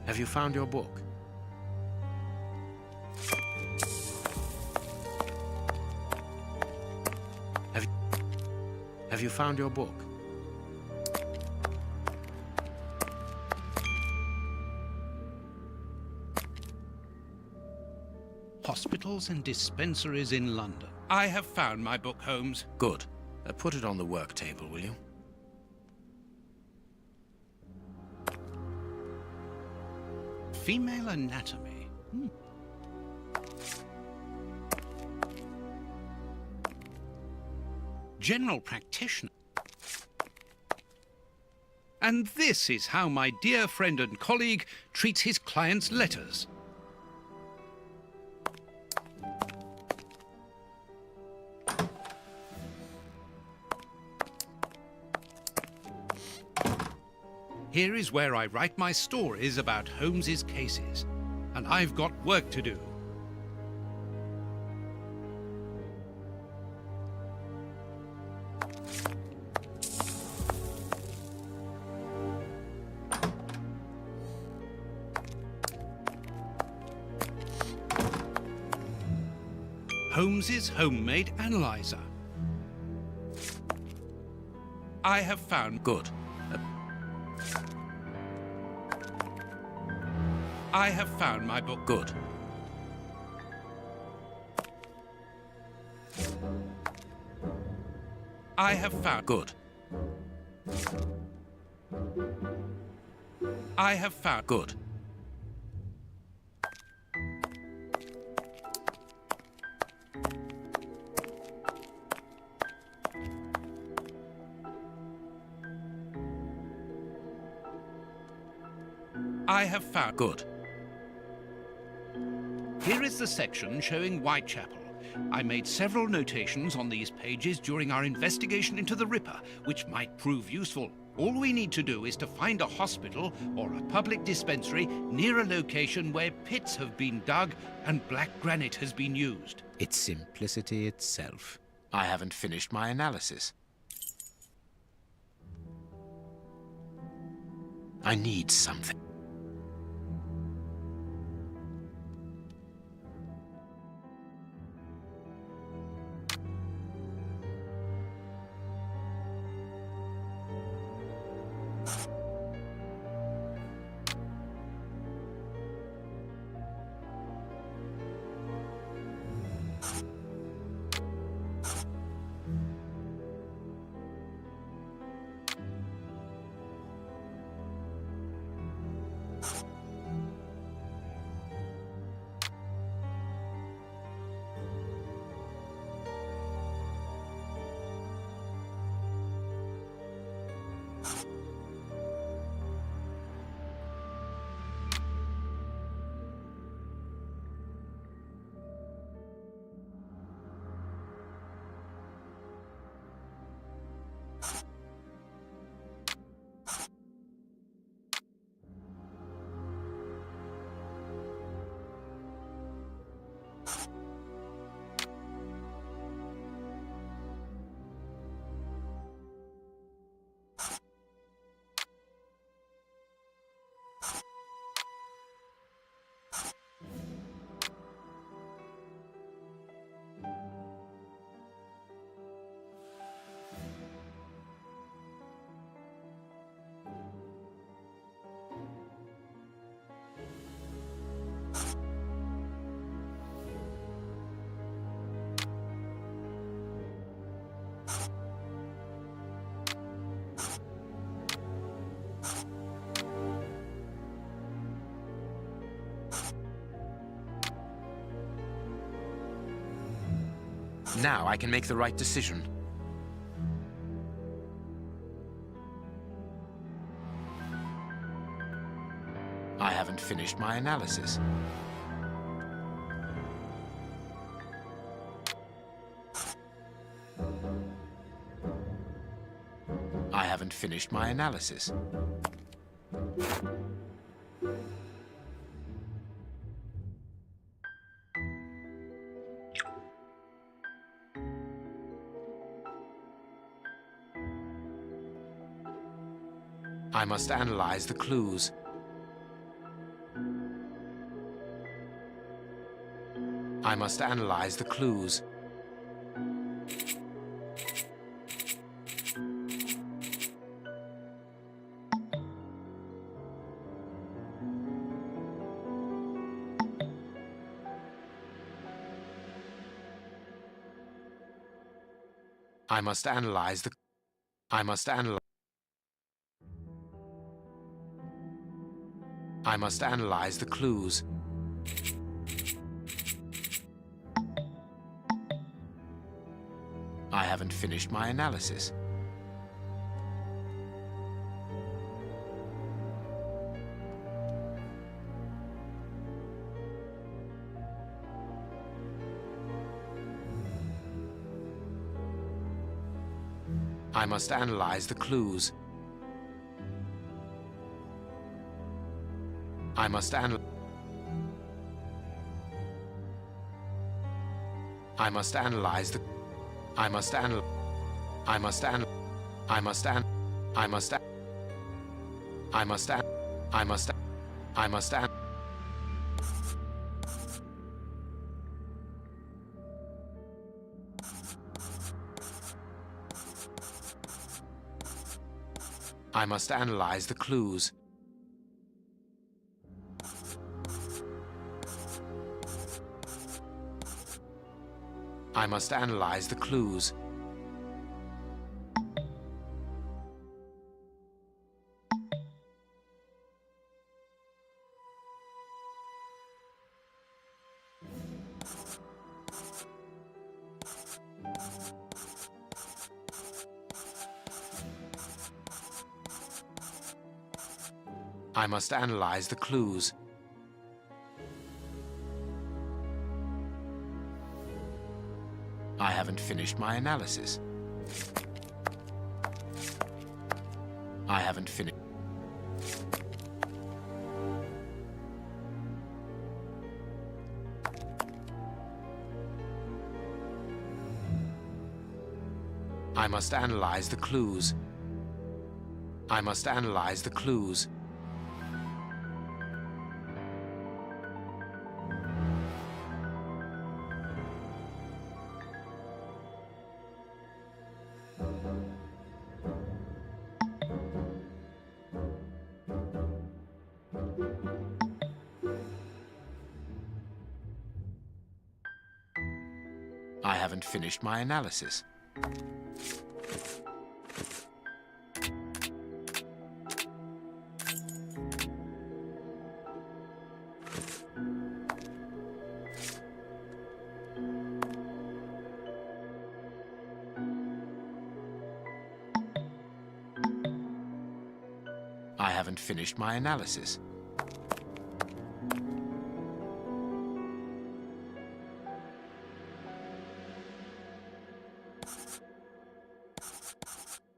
Have you found your book? Have you found your book? Hospitals and dispensaries in London. I have found my book, Holmes. Good. Put it on the work table, will you? Female anatomy. general practitioner. And this is how my dear friend and colleague treats his clients' letters. Here is where I write my stories about Holmes's cases, and I've got work to do. Holmes's homemade analyzer. I have found Good. I have found my book. Good. I have found. Good. I have found. Good. I have found. Good. Here is the section showing Whitechapel. I made several notations on these pages during our investigation into the Ripper, which might prove useful. All we need to do is to find a hospital or a public dispensary near a location where pits have been dug and black granite has been used. It's simplicity itself. I haven't finished my analysis. I need something. Now I can make the right decision. I haven't finished my analysis. I haven't finished my analysis. I must analyze the clues. I must analyze the clues. I must analyze the... I must analyze... I must analyze the clues. I haven't haven't finished my analysis. I must analyze the clues. I must analyze the I must analyze I must an I must an I must an I must an I must I must an I must analyze the clues. I must analyze the clues. I must analyze the clues. I haven't finished my analysis. I haven't finished. I must analyze the clues. I must analyze the clues. I haven't finished my analysis. I haven't finished my analysis.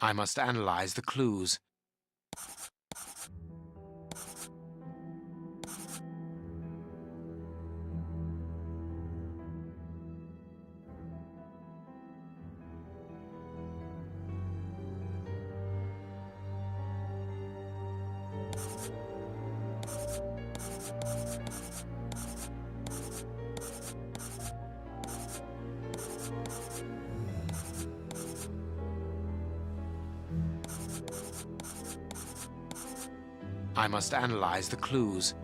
I must analyze the clues. I must analyze the clues.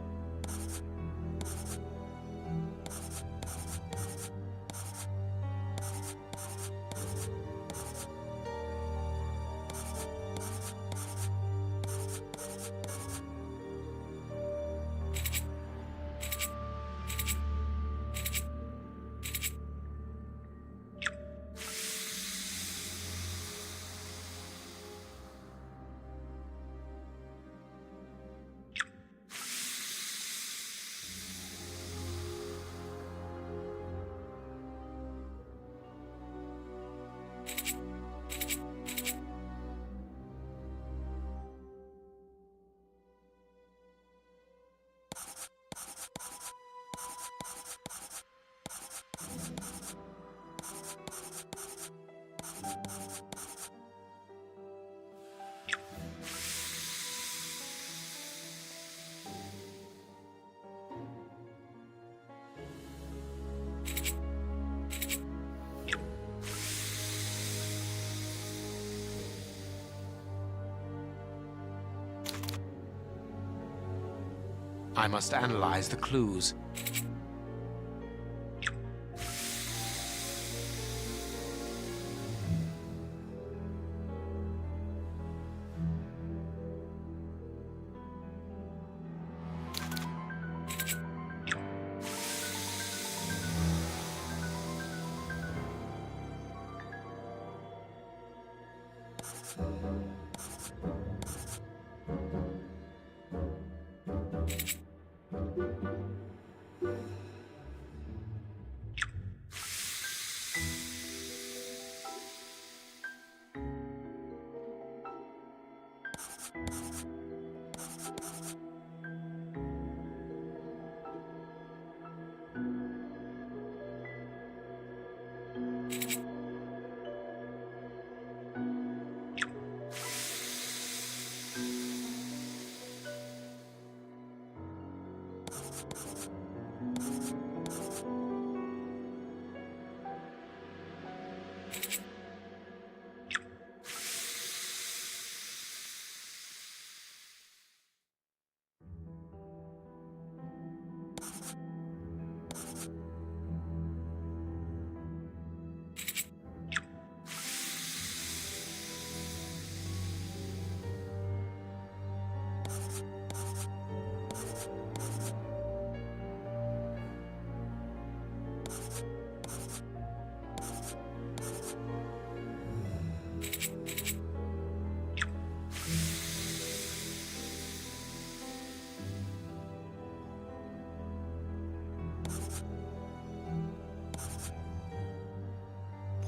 I must analyze the clues.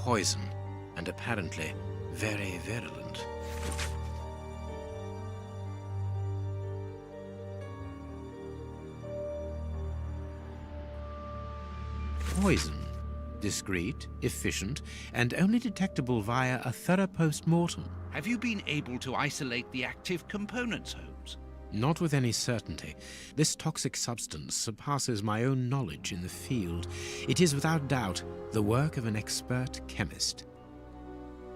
poison, and apparently very virulent. Poison. Discreet, efficient, and only detectable via a thorough post-mortem. Have you been able to isolate the active components, Holmes? Not with any certainty. This toxic substance surpasses my own knowledge in the field. It is without doubt the work of an expert chemist.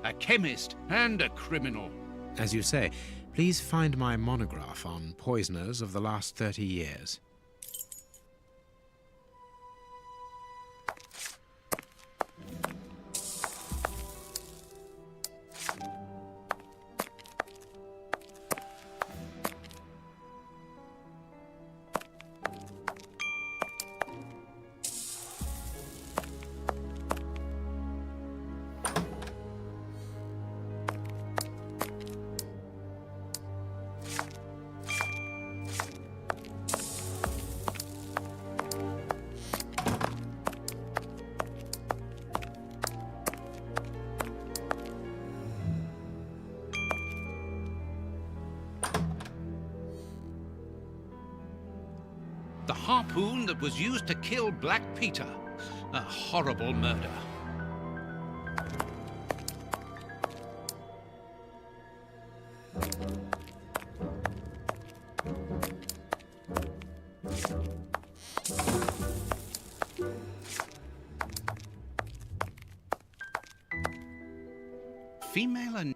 A chemist and a criminal. As you say, please find my monograph on poisoners of the last 30 years. The harpoon that was used to kill Black Peter. A horrible murder. Female and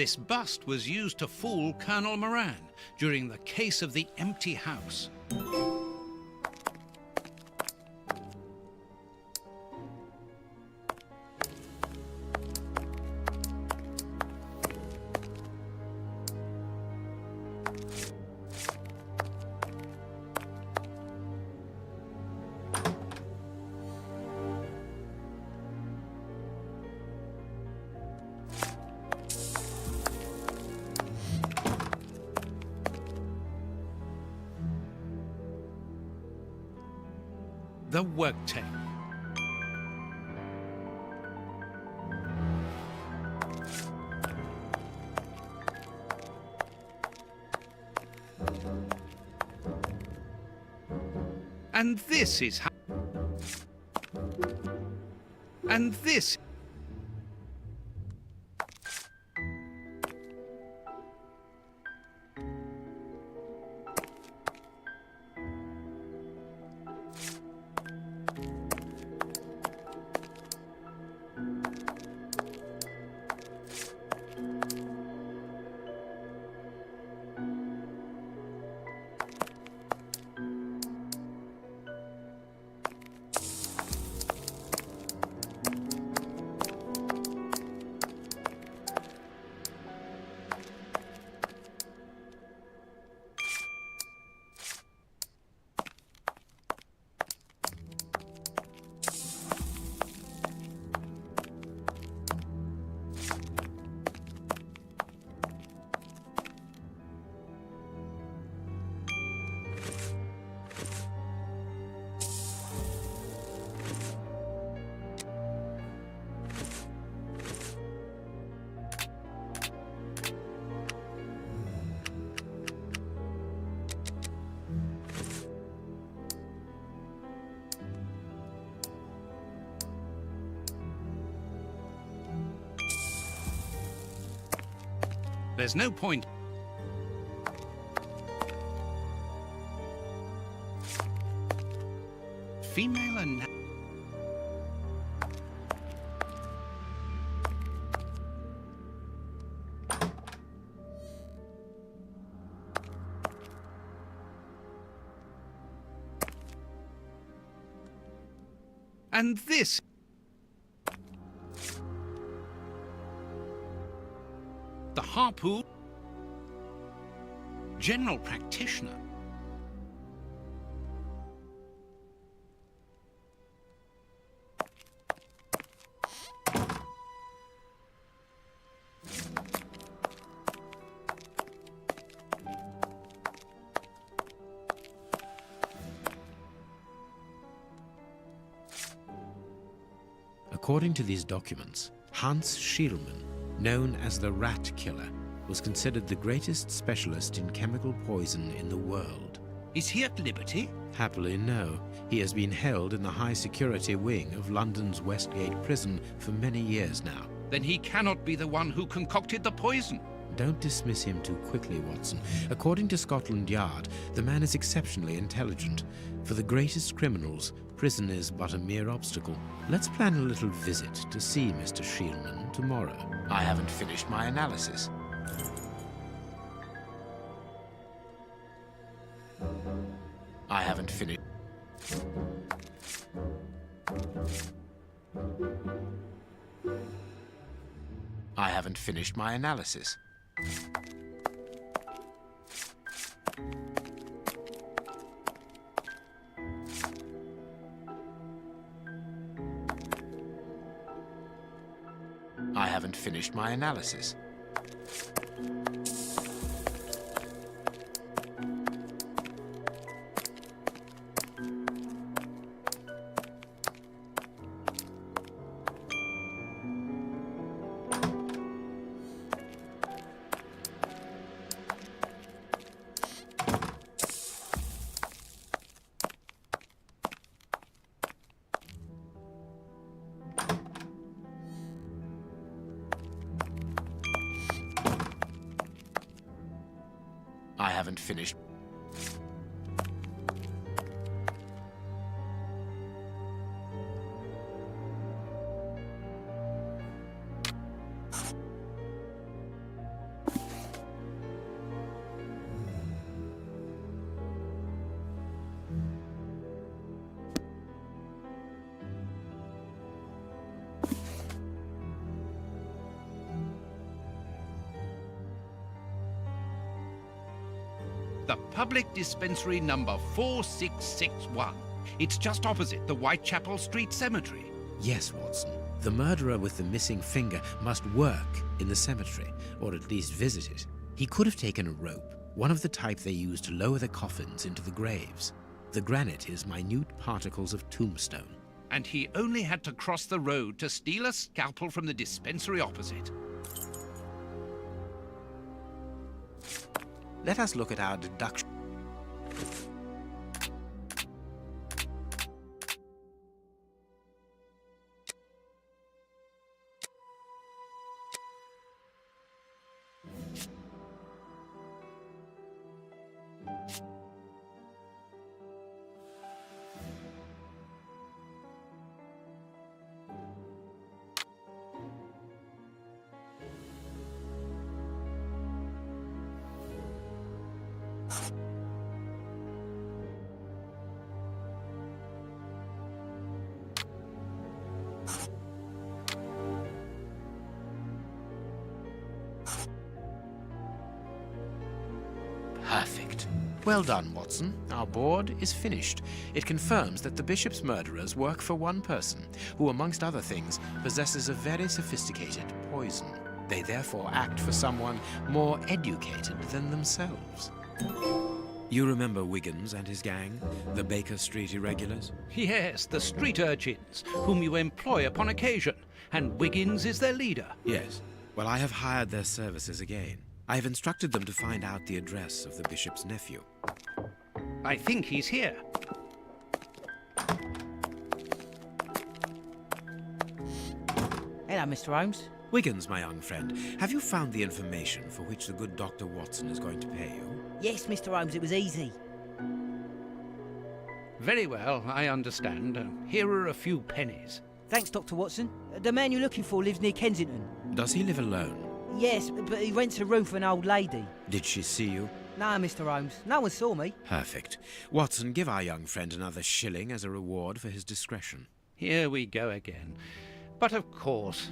this bust was used to fool Colonel Moran during the case of the empty house. The work tape. And this is how... And this... There's no point. Female and... And this... The harpoon... General practitioner. According to these documents, Hans Schielmann, known as the Rat Killer, was considered the greatest specialist in chemical poison in the world. Is he at liberty? Happily, no. He has been held in the high-security wing of London's Westgate prison for many years now. Then he cannot be the one who concocted the poison. Don't dismiss him too quickly, Watson. According to Scotland Yard, the man is exceptionally intelligent. For the greatest criminals, prison is but a mere obstacle. Let's plan a little visit to see Mr. Schielmann tomorrow. I haven't finished my analysis. I haven't finished. I haven't finished my analysis. I haven't finished my analysis. I haven't finished. The public dispensary number 4661. It's just opposite the Whitechapel Street Cemetery. Yes, Watson. The murderer with the missing finger must work in the cemetery, or at least visit it. He could have taken a rope, one of the type they use to lower the coffins into the graves. The granite is minute particles of tombstone. And he only had to cross the road to steal a scalpel from the dispensary opposite. Let us look at our deduction. Perfect. Well done, Watson. Our board is finished. It confirms that the bishop's murderers work for one person, who, amongst other things, possesses a very sophisticated poison. They therefore act for someone more educated than themselves. You remember Wiggins and his gang, the Baker Street irregulars? Yes, the street urchins, whom you employ upon occasion, and Wiggins is their leader. Yes. Well, I have hired their services again. I have instructed them to find out the address of the bishop's nephew. I think he's here. Hello, Mr. Holmes. Wiggins, my young friend, have you found the information for which the good Dr. Watson is going to pay you? Yes, Mr. Holmes, it was easy. Very well, I understand. Here are a few pennies. Thanks, Dr. Watson. The man you're looking for lives near Kensington. Does he live alone? Yes, but he rents a room for an old lady. Did she see you? No, Mr. Holmes, no one saw me. Perfect. Watson, give our young friend another shilling as a reward for his discretion. Here we go again. But of course...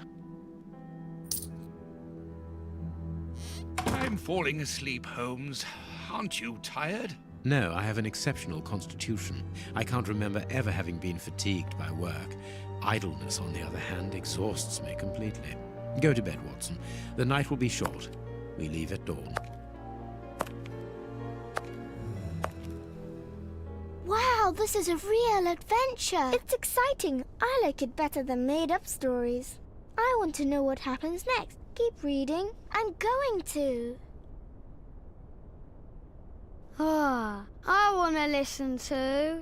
I'm falling asleep, Holmes. Aren't you tired? No, I have an exceptional constitution. I can't remember ever having been fatigued by work. Idleness, on the other hand, exhausts me completely. Go to bed, Watson. The night will be short. We leave at dawn. Wow, this is a real adventure. It's exciting. I like it better than made-up stories. I want to know what happens next. Keep reading. I'm going to. Ah, I want to listen to.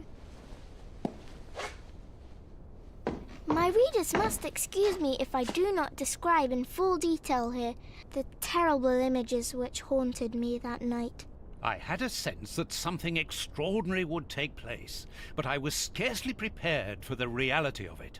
My readers must excuse me if I do not describe in full detail here the terrible images which haunted me that night. I had a sense that something extraordinary would take place, but I was scarcely prepared for the reality of it.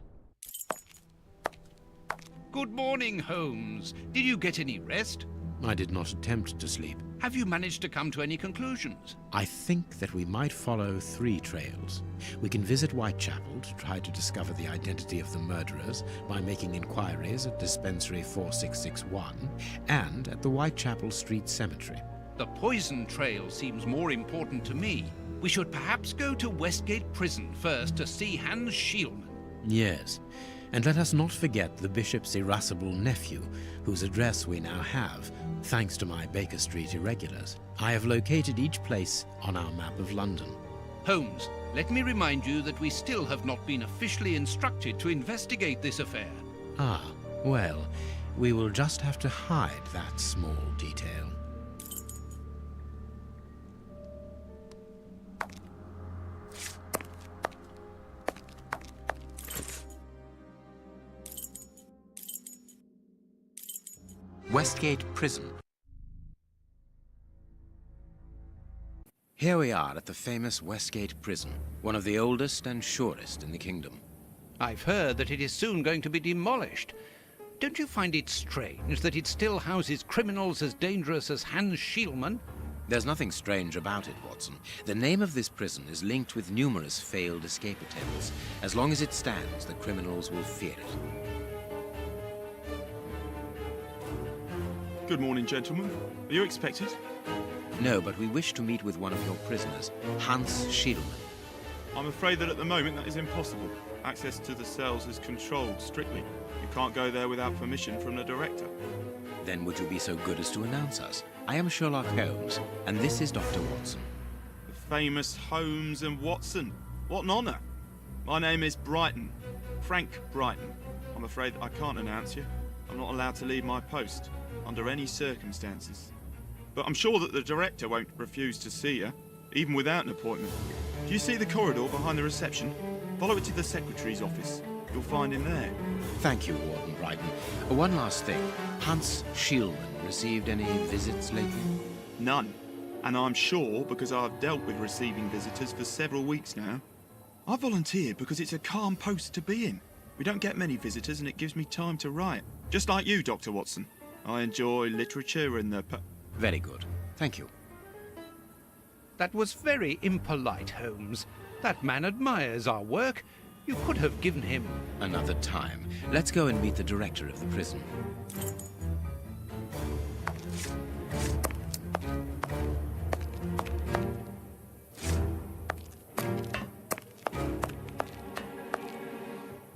Good morning, Holmes. Did you get any rest? I did not attempt to sleep. Have you managed to come to any conclusions? I think that we might follow 3 trails. We can visit Whitechapel to try to discover the identity of the murderers by making inquiries at Dispensary 4661 and at the Whitechapel Street Cemetery. The poison trail seems more important to me. We should perhaps go to Westgate Prison first to see Hans Schielman. Yes, and let us not forget the bishop's irascible nephew, whose address we now have, thanks to my Baker Street irregulars. I have located each place on our map of London. Holmes, let me remind you that we still have not been officially instructed to investigate this affair. Ah, well, we will just have to hide that small detail. Westgate Prison. Here we are at the famous Westgate Prison, one of the oldest and surest in the kingdom. I've heard that it is soon going to be demolished. Don't you find it strange that it still houses criminals as dangerous as Hans Schielman? There's nothing strange about it, Watson. The name of this prison is linked with numerous failed escape attempts. As long as it stands, the criminals will fear it. Good morning, gentlemen. Are you expected? No, but we wish to meet with one of your prisoners, Hans Schielman. I'm afraid that at the moment that is impossible. Access to the cells is controlled strictly. You can't go there without permission from the director. Then would you be so good as to announce us? I am Sherlock Holmes, and this is Dr. Watson. The famous Holmes and Watson. What an honour. My name is Brighton. Frank Brighton. I'm afraid I can't announce you. I'm not allowed to leave my post, under any circumstances. But I'm sure that the director won't refuse to see you, even without an appointment. Do you see the corridor behind the reception? Follow it to the secretary's office. You'll find him there. Thank you, Warden Brighton. One last thing. Hans Schielman received any visits lately? None. And I'm sure because I've dealt with receiving visitors for several weeks now. I volunteered because it's a calm post to be in. We don't get many visitors and it gives me time to write. Just like you, Dr. Watson. I enjoy literature and the... Very good. Thank you. That was very impolite, Holmes. That man admires our work. You could have given him... Another time. Let's go and meet the director of the prison.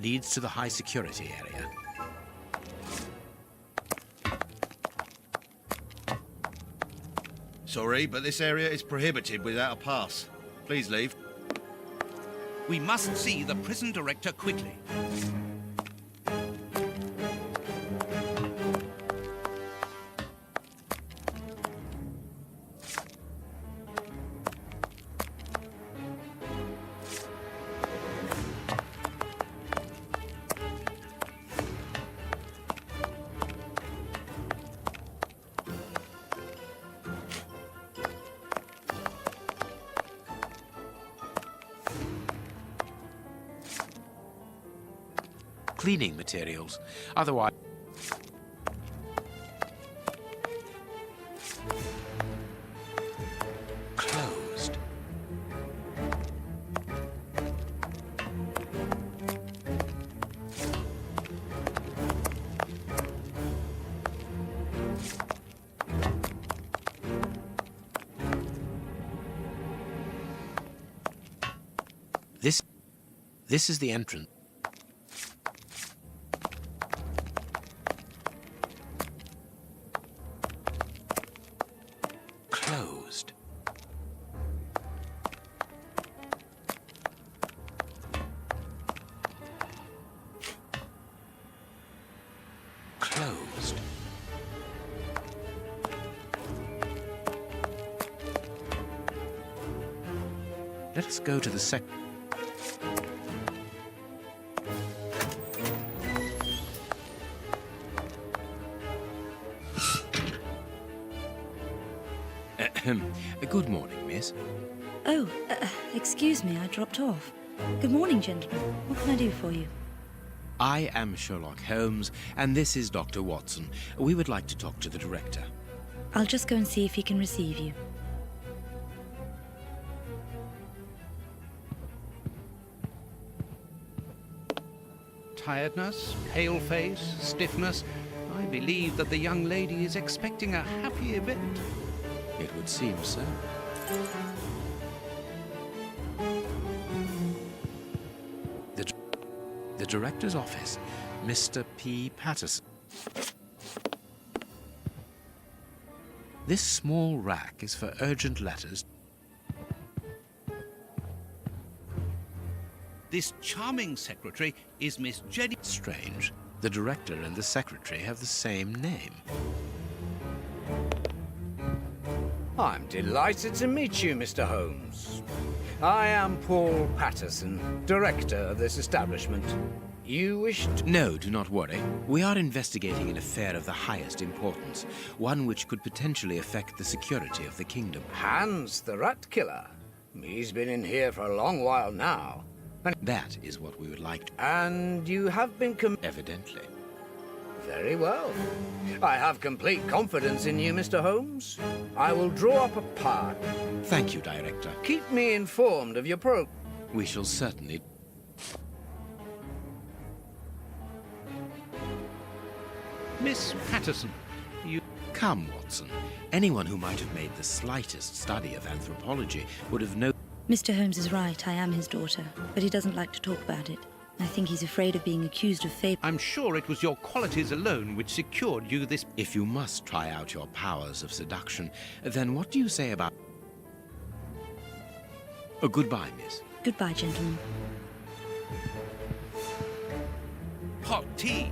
Leads to the high security area. Sorry, but this area is prohibited without a pass. Please leave. We must see the prison director quickly. cleaning materials. Otherwise... Closed. This is the entrance. Closed. Closed. Let us go to the Good morning, miss. Oh, excuse me, I dropped off. Good morning, gentlemen. What can I do for you? I am Sherlock Holmes, and this is Dr. Watson. We would like to talk to the director. I'll just go and see if he can receive you. Tiredness, pale face, stiffness. I believe that the young lady is expecting a happy event. It would seem so. The director's office, Mr. P. Patterson. This small rack is for urgent letters. This charming secretary is Miss Jenny. Strange. The director and the secretary have the same name. I'm delighted to meet you, Mr. Holmes. I am Paul Patterson, director of this establishment. You wish to... No, do not worry. We are investigating an affair of the highest importance, one which could potentially affect the security of the kingdom. Hans, the rat killer. He's been in here for a long while now. And that is what we would like to... And you have been Evidently. Very well. I have complete confidence in you, Mr. Holmes. I will draw up a part. Thank you, Director. Keep me informed of your progress. We shall certainly... Miss Patterson, you... Come, Watson. Anyone who might have made the slightest study of anthropology would have known... Mr. Holmes is right, I am his daughter, but he doesn't like to talk about it. I think he's afraid of being accused of fable. I'm sure it was your qualities alone which secured you this... If you must try out your powers of seduction, then what do you say about... Goodbye, miss. Goodbye, gentlemen. hot tea.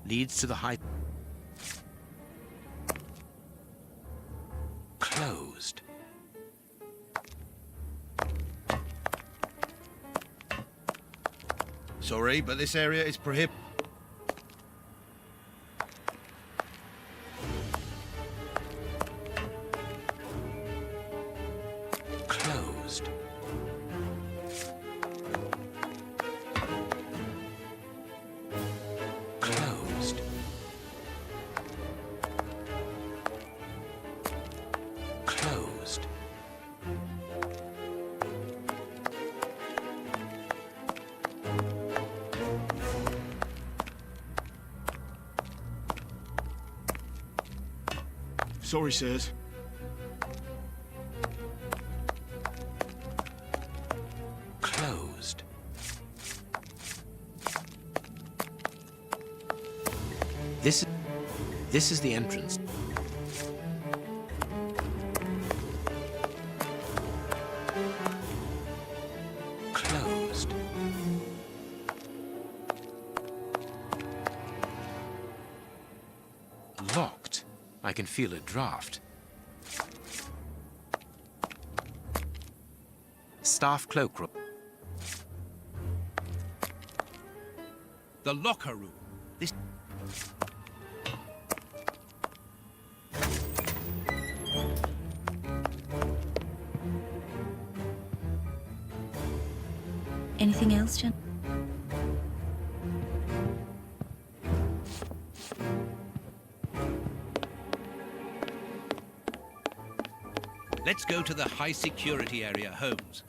Leads to the high... Closed. Sorry, but this area is prohibited. Closed. Closed. Closed. Sorry, sirs. Closed. This is the entrance. Closed. Locked. I can feel a draft. staff cloakroom. The locker room. This... Anything else, Jen? Let's go to the high security area, Holmes.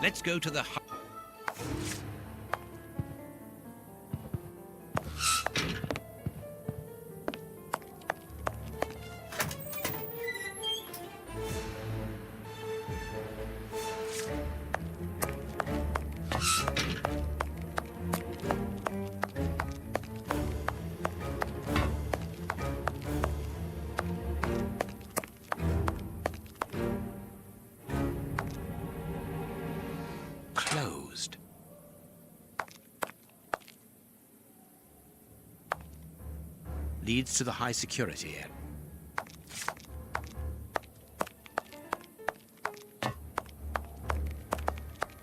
Let's go to the... Closed. Leads to the high security area.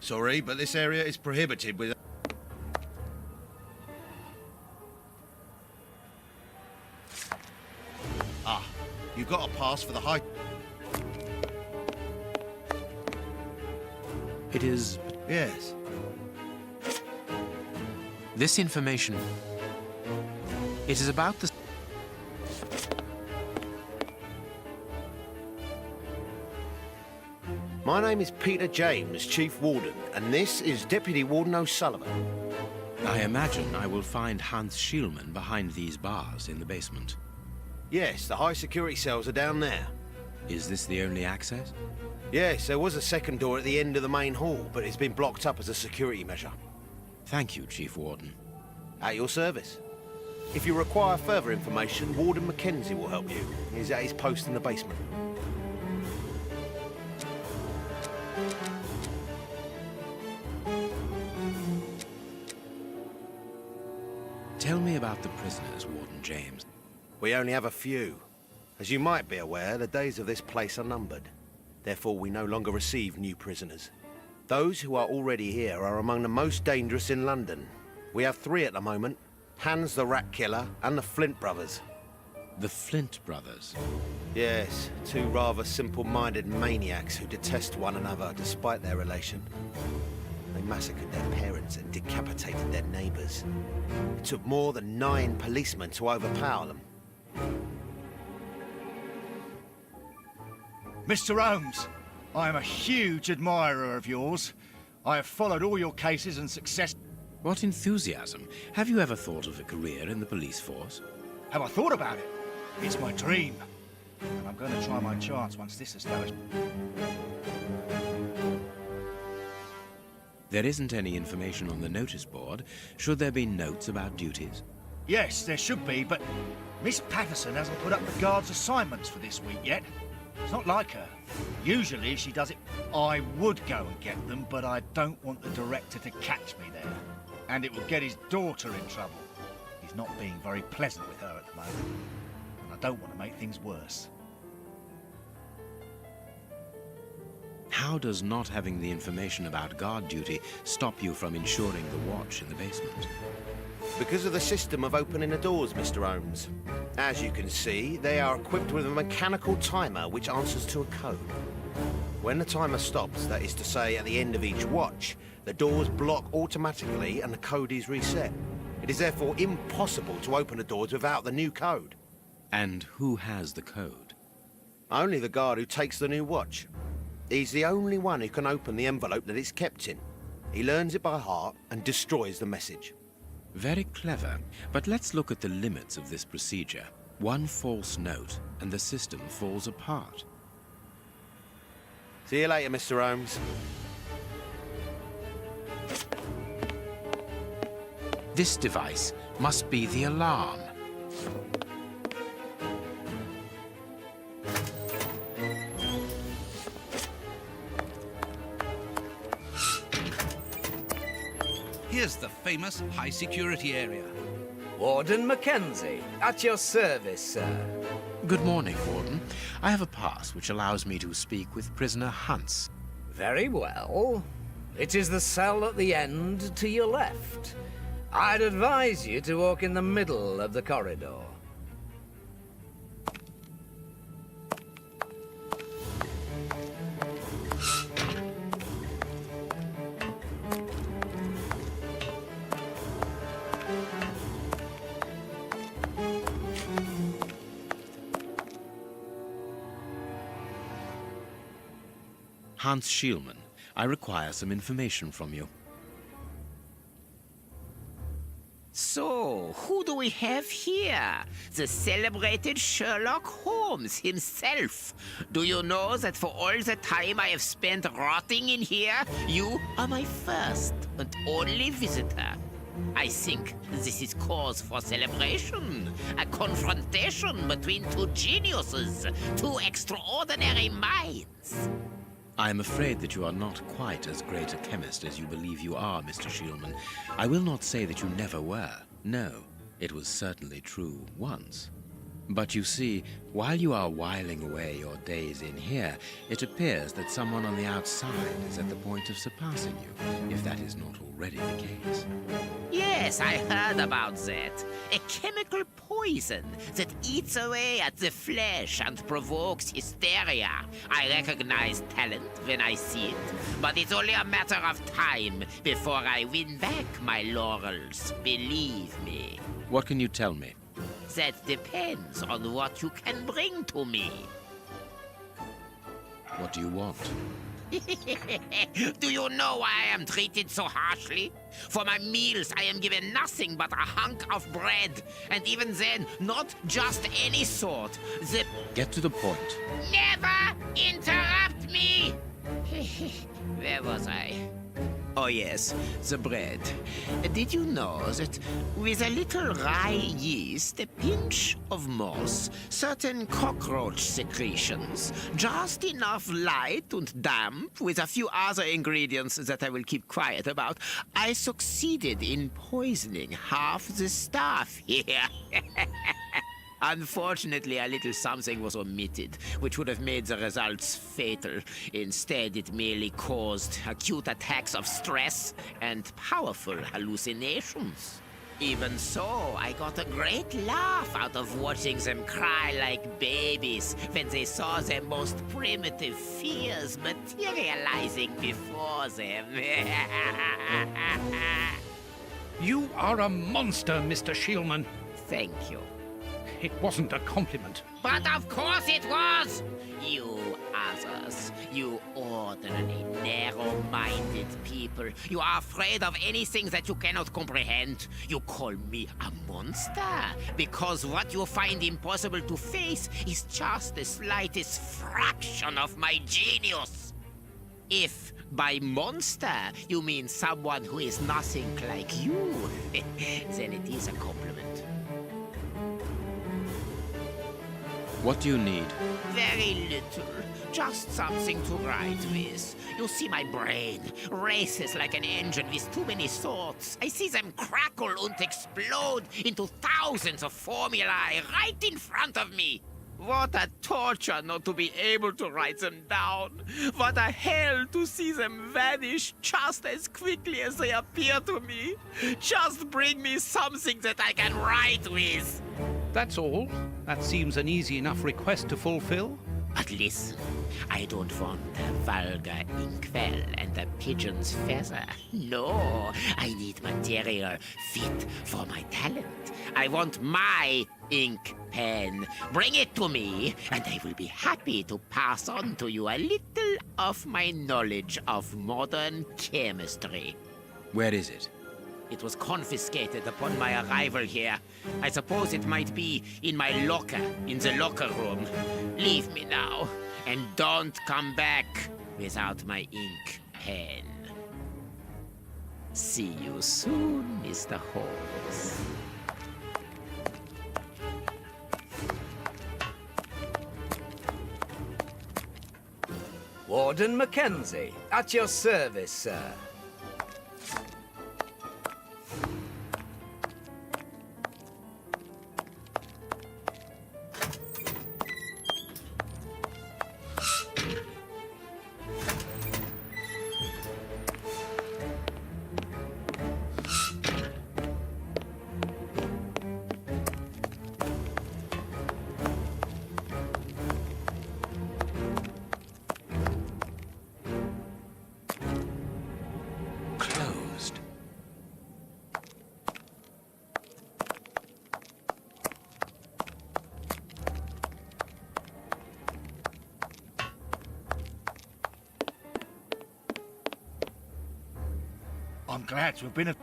Sorry, but this area is prohibited with... Ah, you've got a pass for the high... It is... Yes. This information... It is about the... My name is Peter James, Chief Warden, and this is Deputy Warden O'Sullivan. I imagine I will find Hans Schielman behind these bars in the basement. Yes, the high security cells are down there. Is this the only access? Yes, there was a second door at the end of the main hall, but it's been blocked up as a security measure. Thank you, Chief Warden. At your service. If you require further information, Warden Mackenzie will help you. He's at his post in the basement. Tell me about the prisoners, Warden James. We only have a few. As you might be aware, the days of this place are numbered. Therefore, we no longer receive new prisoners. Those who are already here are among the most dangerous in London. We have 3 at the moment. Hans the Rat Killer and the Flint Brothers. The Flint Brothers? Yes, 2 rather simple-minded maniacs who detest one another despite their relation. They massacred their parents and decapitated their neighbours. It took more than 9 policemen to overpower them. Mr. Holmes, I am a huge admirer of yours. I have followed all your cases and success... What enthusiasm. Have you ever thought of a career in the police force? Have I thought about it? It's my dream. And I'm going to try my chance once this establishment... There isn't any information on the notice board. Should there be notes about duties? Yes, there should be, but Miss Patterson hasn't put up the guard's assignments for this week yet. It's not like her. Usually she does it... I would go and get them, but I don't want the director to catch me there. And it would get his daughter in trouble. He's not being very pleasant with her at the moment. And I don't want to make things worse. How does not having the information about guard duty stop you from ensuring the watch in the basement? Because of the system of opening the doors, Mr. Holmes. As you can see, they are equipped with a mechanical timer which answers to a code. When the timer stops, that is to say at the end of each watch, the doors block automatically and the code is reset. It is therefore impossible to open the doors without the new code. And who has the code? Only the guard who takes the new watch. He's the only one who can open the envelope that it's kept in. He learns it by heart and destroys the message. Very clever, but let's look at the limits of this procedure. One false note, and the system falls apart. See you later, Mr. Holmes. This device must be the alarm. Here's the famous high-security area. Warden Mackenzie, at your service, sir. Good morning, Warden. I have a pass which allows me to speak with prisoner Hunts. Very well. It is the cell at the end to your left. I'd advise you to walk in the middle of the corridor. Hans Schielman, I require some information from you. So, who do we have here? The celebrated Sherlock Holmes himself. Do you know that for all the time I have spent rotting in here, you are my first and only visitor? I think this is cause for celebration. A confrontation between two geniuses, two extraordinary minds. I am afraid that you are not quite as great a chemist as you believe you are, Mr. Schielman. I will not say that you never were. No, it was certainly true once. But you see, while you are whiling away your days in here, it appears that someone on the outside is at the point of surpassing you, if that is not already the case. Yes, I heard about that. A chemical poison that eats away at the flesh and provokes hysteria. I recognize talent when I see it, but it's only a matter of time before I win back my laurels, believe me. What can you tell me? That depends on what you can bring to me. What do you want? Do you know why I am treated so harshly? For my meals, I am given nothing but a hunk of bread. And even then, not just any sort. Get to the point. Never interrupt me! Where was I? Oh yes, the bread. Did you know that with a little rye yeast, a pinch of moss, certain cockroach secretions, just enough light and damp, with a few other ingredients that I will keep quiet about, I succeeded in poisoning half the staff here. Unfortunately, a little something was omitted, which would have made the results fatal. Instead, it merely caused acute attacks of stress and powerful hallucinations. Even so, I got a great laugh out of watching them cry like babies when they saw their most primitive fears materializing before them. You are a monster, Mr. Schielman. Thank you. It wasn't a compliment. But of course it was! You others, you ordinary, narrow-minded people, you are afraid of anything that you cannot comprehend. You call me a monster because what you find impossible to face is just the slightest fraction of my genius. If by monster you mean someone who is nothing like you, then it is a compliment. What do you need? Very little. Just something to write with. You see, my brain races like an engine with too many thoughts. I see them crackle and explode into thousands of formulae right in front of me. What a torture not to be able to write them down. What a hell to see them vanish just as quickly as they appear to me. Just bring me something that I can write with. That's all. That seems an easy enough request to fulfill. But listen, I don't want a vulgar inkwell and a pigeon's feather. No, I need material fit for my talent. I want my ink pen. Bring it to me, and I will be happy to pass on to you a little of my knowledge of modern chemistry. Where is it? It was confiscated upon my arrival here. I suppose it might be in my locker, in the locker room. Leave me now, and don't come back without my ink pen. See you soon, Mr. Holmes. Warden Mackenzie, at your service, sir. Closed. I'm glad to have been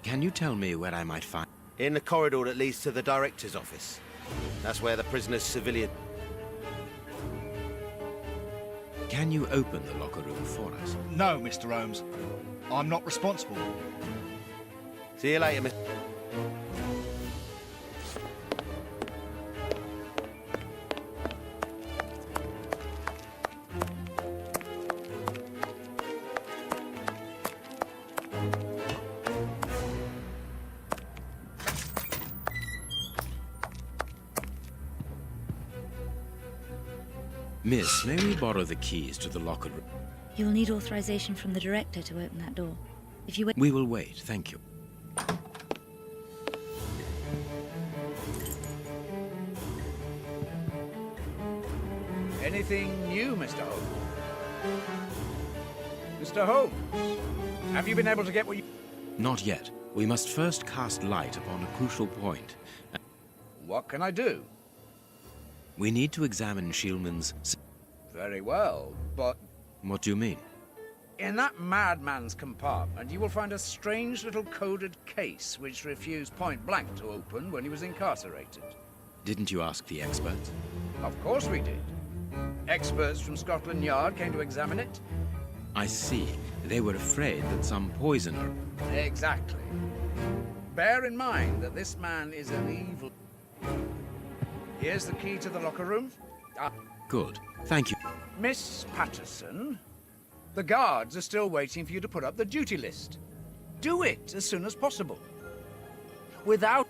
Can you tell me where I might find... In the corridor that leads to the director's office. That's where the prisoner's civilian... Can you open the locker room for us? No, Mr. Holmes. I'm not responsible. See you later, Mr. Miss, may we borrow the keys to the locker room? You'll need authorization from the director to open that door. If you wait... We will wait, thank you. Anything new, Mr. Holmes? Mr. Holmes, have you been able to get what you... Not yet. We must first cast light upon a crucial point. What can I do? We need to examine Shielman's... Very well, but... What do you mean? In that madman's compartment, you will find a strange little coded case which refused point blank to open when he was incarcerated. Didn't you ask the experts? Of course we did. Experts from Scotland Yard came to examine it. I see. They were afraid that some poisoner... Exactly. Bear in mind that this man is an evil... Here's the key to the locker room. Good. Thank you. Miss Patterson, the guards are still waiting for you to put up the duty list. Do it as soon as possible. Without...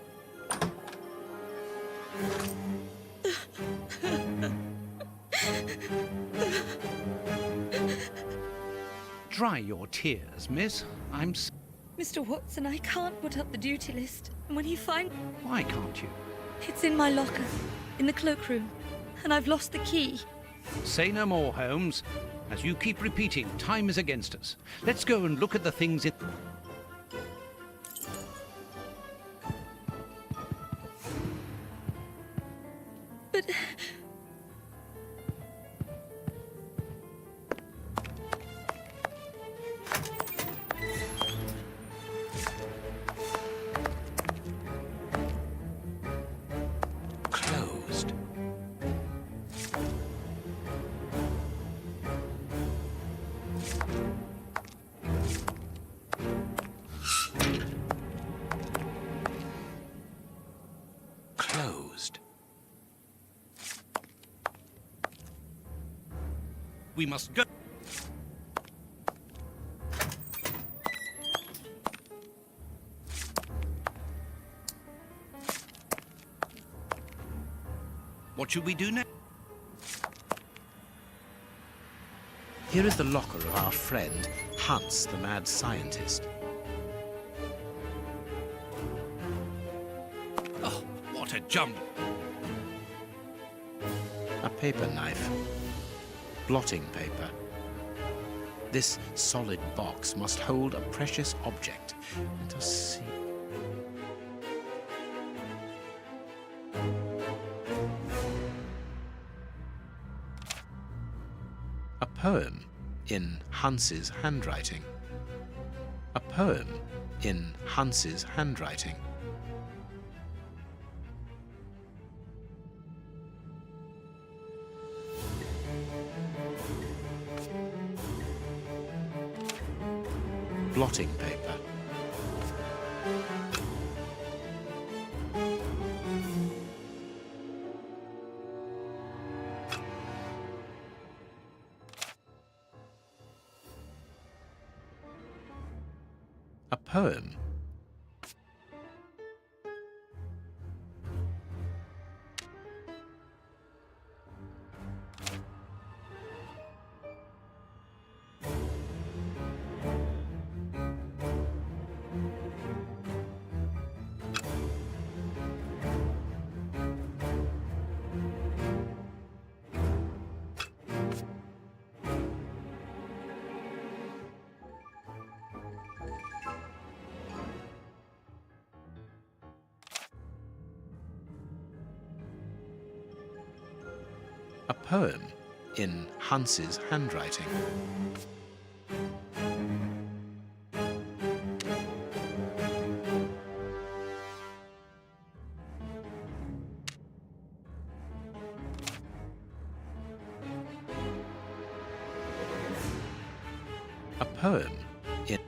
Dry your tears, miss. Mr. Watson, I can't put up the duty list. And when he finds... Why can't you? It's in my locker, in the cloakroom. And I've lost the key. Say no more, Holmes. As you keep repeating, time is against us. Let's go and look at the things in... But... Closed. Closed. We must go. What should we do next? Here is the locker of our friend, Hans, the mad scientist. Oh, what a jumble. A paper knife. Blotting paper. This solid box must hold a precious object. Let us see. A poem in Hans's handwriting. poem in Hans's handwriting. Blotting paper. A poem. A poem in Hans's handwriting. A poem in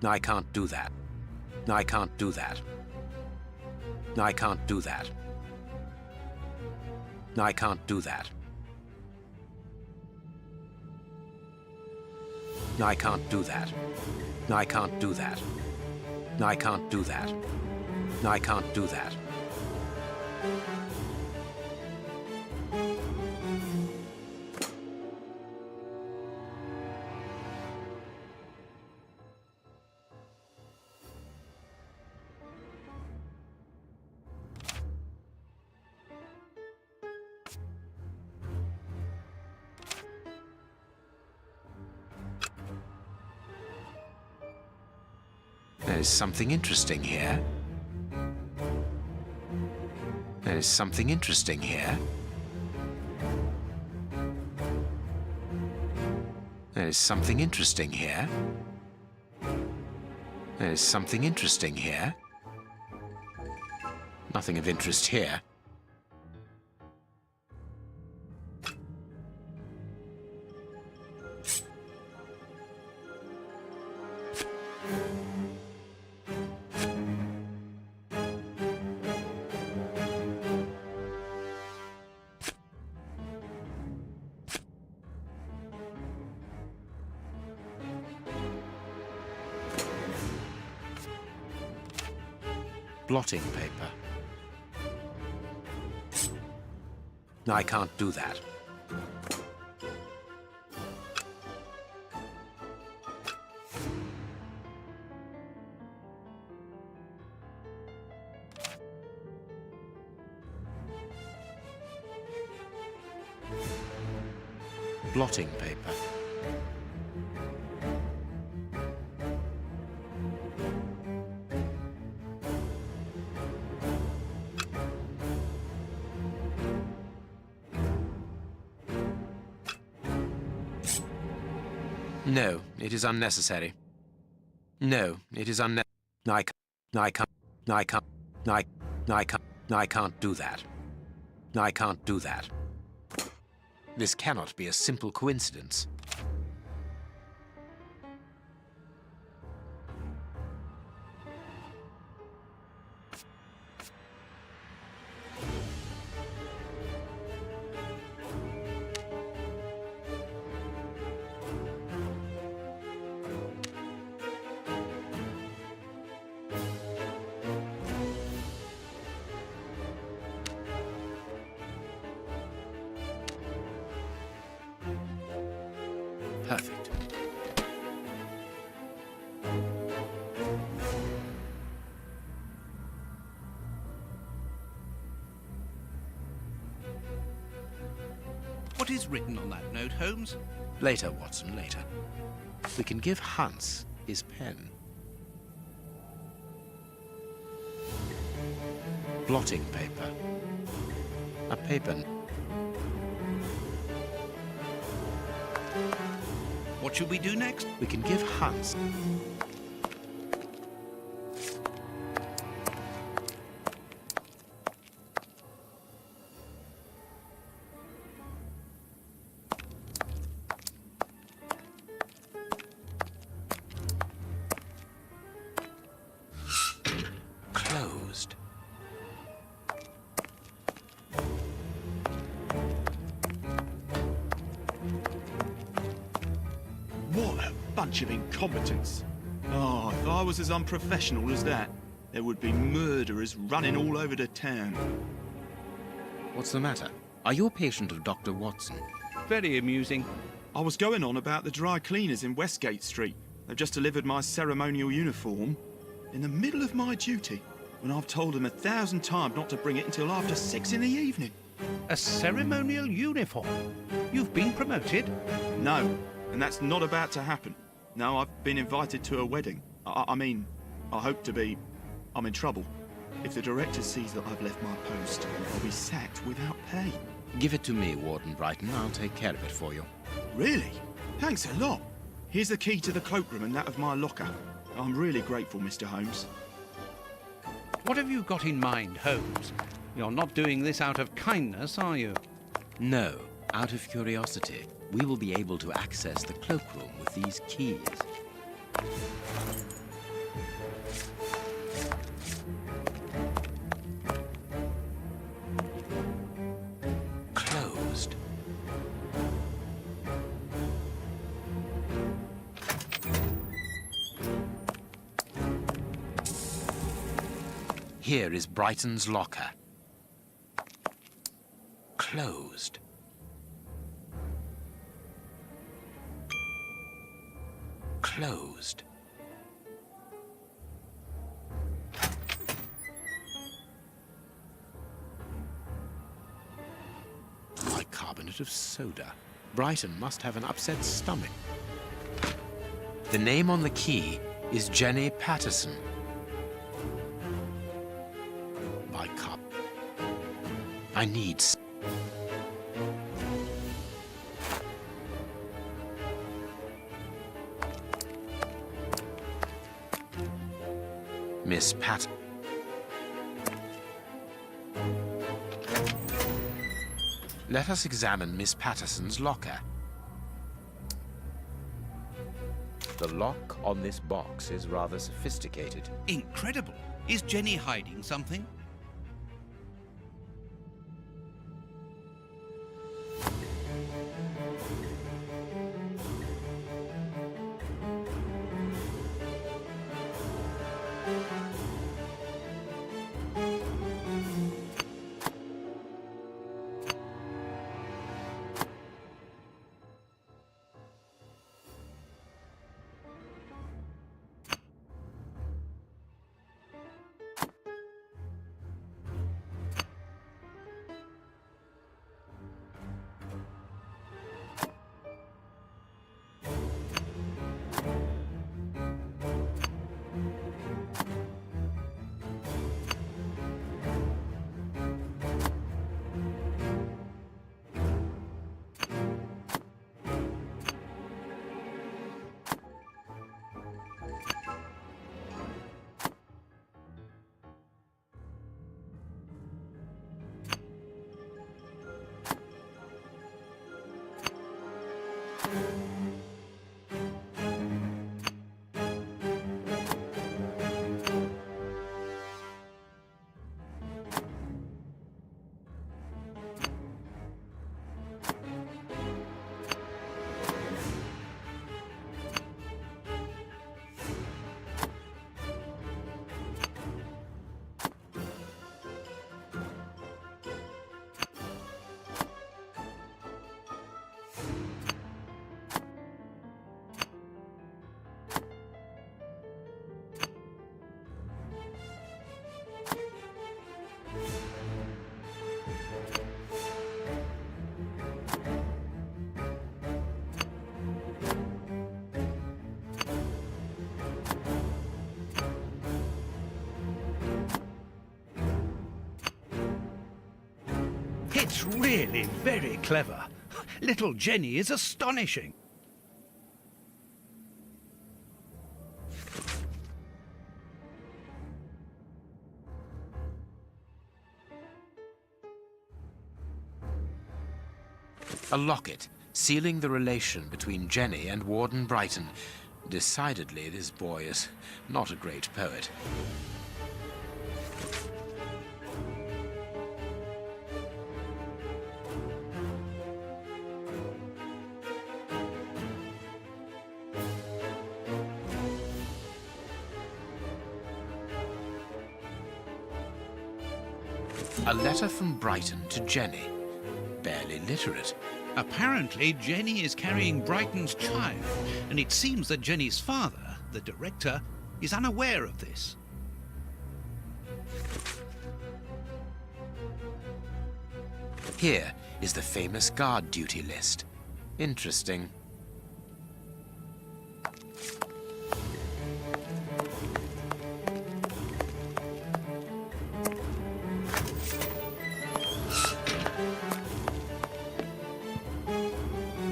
I can't do that. I can't do that. I can't do that. I can't do that. I can't do that. I can't do that. I can't do that. I can't do that. There's something interesting here. There's something interesting here. There's something interesting here. There's something interesting here. Nothing of interest here. Blotting paper. I can't do that. Blotting paper. No, it is unnecessary. No, it is unnecessary. I can't do that. I can't do that. This cannot be a simple coincidence. Perfect. What is written on that note, Holmes? Later, Watson, later. We can give Hans his pen. Blotting paper. A paper. What should we do next? We can give Hans. Closed. What a bunch of incompetents. Oh, if I was as unprofessional as that, there would be murderers running all over the town. What's the matter? Are you a patient of Dr. Watson? Very amusing. I was going on about the dry cleaners in Westgate Street. They've just delivered my ceremonial uniform in the middle of my duty, when I've told them 1,000 times not to bring it until after 6 in the evening. A ceremonial uniform? You've been promoted? No, and that's not about to happen. No, I've been invited to a wedding. I mean, I hope to be. I'm in trouble. If the director sees that I've left my post, I'll be sacked without pay. Give it to me, Warden Brighton. I'll take care of it for you. Really? Thanks a lot. Here's the key to the cloakroom and that of my locker. I'm really grateful, Mr. Holmes. What have you got in mind, Holmes? You're not doing this out of kindness, are you? No, out of curiosity. We will be able to access the cloakroom with these keys. Closed. Here is Brighton's locker. Closed. Closed. Bicarbonate of soda. Brighton must have an upset stomach. The name on the key is Jenny Patterson. Bicarb. I need... Miss Pat... Let us examine Miss Patterson's locker. The lock on this box is rather sophisticated. Incredible. Is Jenny hiding something? It's really very clever. Little Jenny is astonishing. A locket, sealing the relation between Jenny and Warden Brighton. Decidedly, this boy is not a great poet. A letter from Brighton to Jenny. Barely literate. Apparently, Jenny is carrying Brighton's child, and it seems that Jenny's father, the director, is unaware of this. Here is the famous guard duty list. Interesting.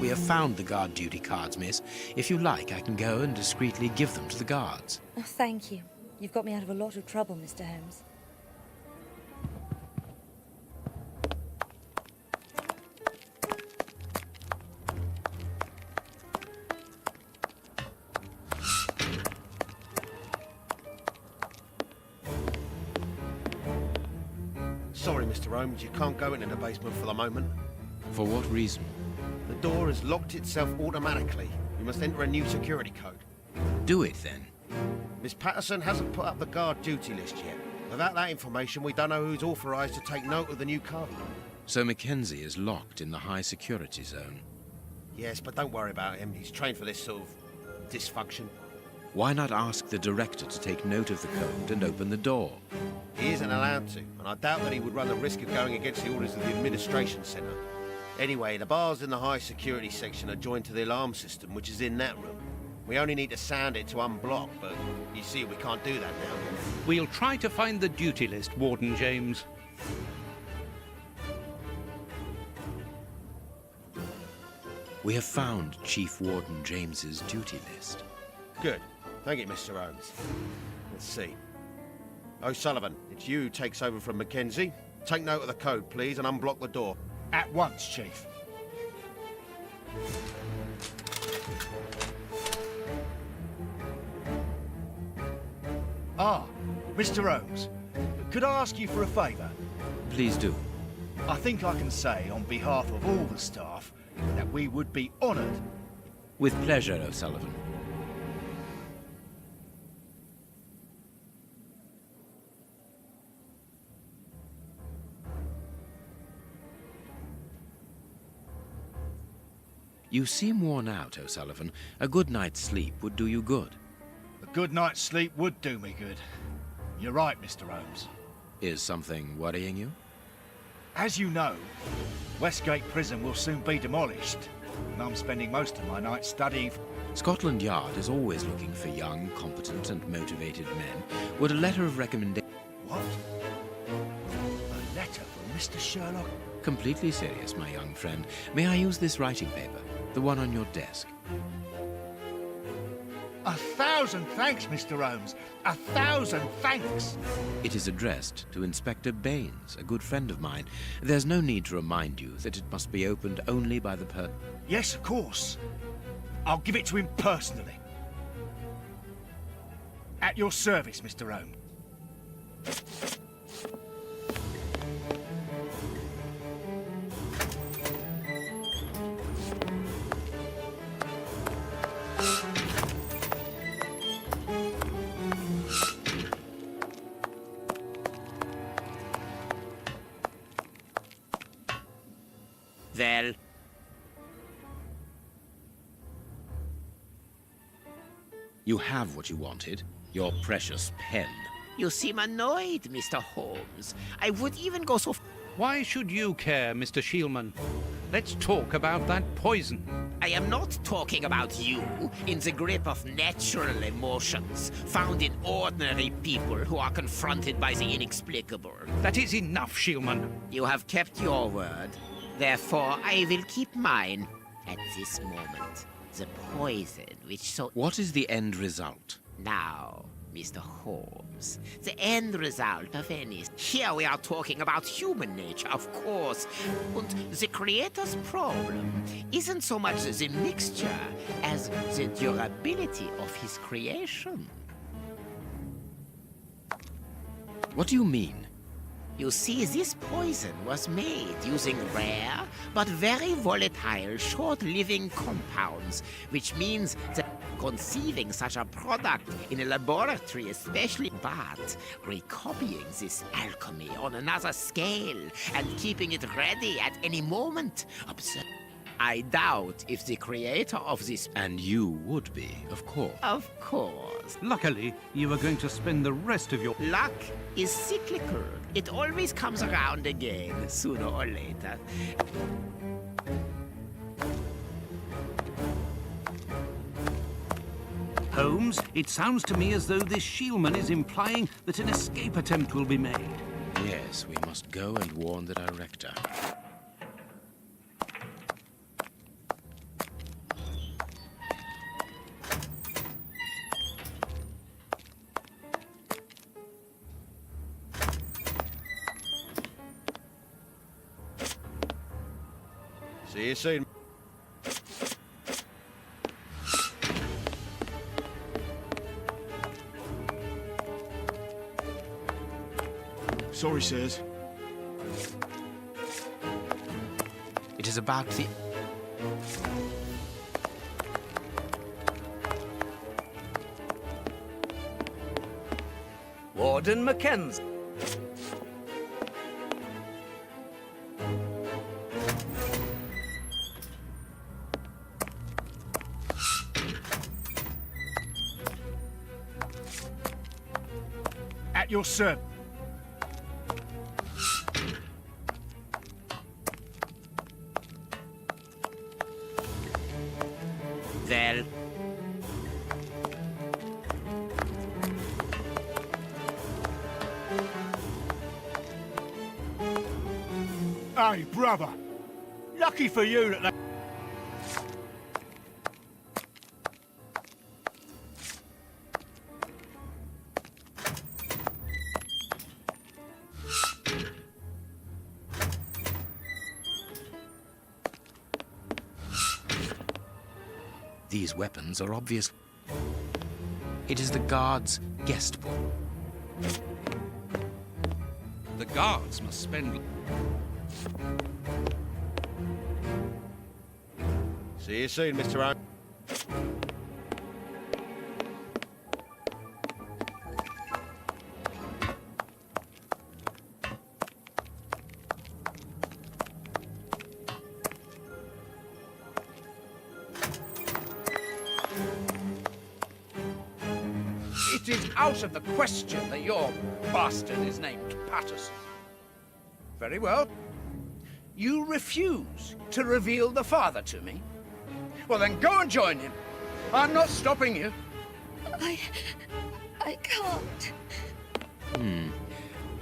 We have found the guard duty cards, miss. If you like, I can go and discreetly give them to the guards. Oh, thank you. You've got me out of a lot of trouble, Mr. Holmes. sorry, Mr. Holmes, you can't go into the basement for the moment. For what reason? The door has locked itself automatically. You must enter a new security code. Do it, then. Miss Patterson hasn't put up the guard duty list yet. Without that information, we don't know who's authorised to take note of the new code. So Mackenzie is locked in the high security zone. Yes, but don't worry about him. He's trained for this sort of dysfunction. Why not ask the director to take note of the code and open the door? He isn't allowed to, and I doubt that he would run the risk of going against the orders of the administration centre. Anyway, the bars in the high security section are joined to the alarm system, which is in that room. We only need to sound it to unblock, but you see we can't do that now. We'll try to find the duty list, Warden James. We have found Chief Warden James's duty list. Good. Thank you, Mr. Holmes. Let's see. O'Sullivan, it's you who takes over from Mackenzie. Take note of the code, please, and unblock the door. At once, Chief. Ah, Mr. Holmes, could I ask you for a favour? Please do. I think I can say on behalf of all the staff that we would be honoured. With pleasure, O'Sullivan. You seem worn out, O'Sullivan. A good night's sleep would do you good. A good night's sleep would do me good. You're right, Mr. Holmes. Is something worrying you? As you know, Westgate Prison will soon be demolished, and I'm spending most of my night studying. Scotland Yard is always looking for young, competent and motivated men. Would a letter of recommendation... What? A letter from Mr. Sherlock? Completely serious, my young friend. May I use this writing paper? The one on your desk. 1,000 thanks, Mr. Holmes. 1,000 thanks. It is addressed to Inspector Baines, a good friend of mine. There's no need to remind you that it must be opened only by the Yes, of course. I'll give it to him personally. At your service, Mr. Holmes. Well, You have what you wanted. Your precious pen. you seem annoyed, Mr. Holmes. I would even go so... Why should you care, Mr. Shielman? Let's talk about that poison. I am not talking about you in the grip of natural emotions found in ordinary people who are confronted by the inexplicable. That is enough, Shielman. You have kept your word. Therefore, I will keep mine. At this moment, the poison which so... What is the end result? Now, Mr. Holmes, the end result of any... Here we are talking about human nature, of course. And the creator's problem isn't so much the mixture as the durability of his creation. What do you mean? You see, this poison was made using rare but very volatile, short-living compounds, which means that conceiving such a product in a laboratory especially, but recopying this alchemy on another scale and keeping it ready at any moment. Observe. I doubt if the creator of this... And you would be, of course. Of course. Luckily, you are going to spend the rest of your... Luck is cyclical. It always comes around again, sooner or later. Holmes, it sounds to me as though this Shielman is implying that an escape attempt will be made. Yes, we must go and warn the director. See you soon. Sorry, sirs. It is about the... Warden Mackenzie. At your service. Well, Hey, brother. Lucky for you that they... These weapons are obvious. It is the guards' guest book. The guards must spend... See you soon, Mr. Holmes. It is out of the question that your bastard is named Patterson. Very well. You refuse to reveal the father to me? Well, then go and join him. I'm not stopping you. I can't.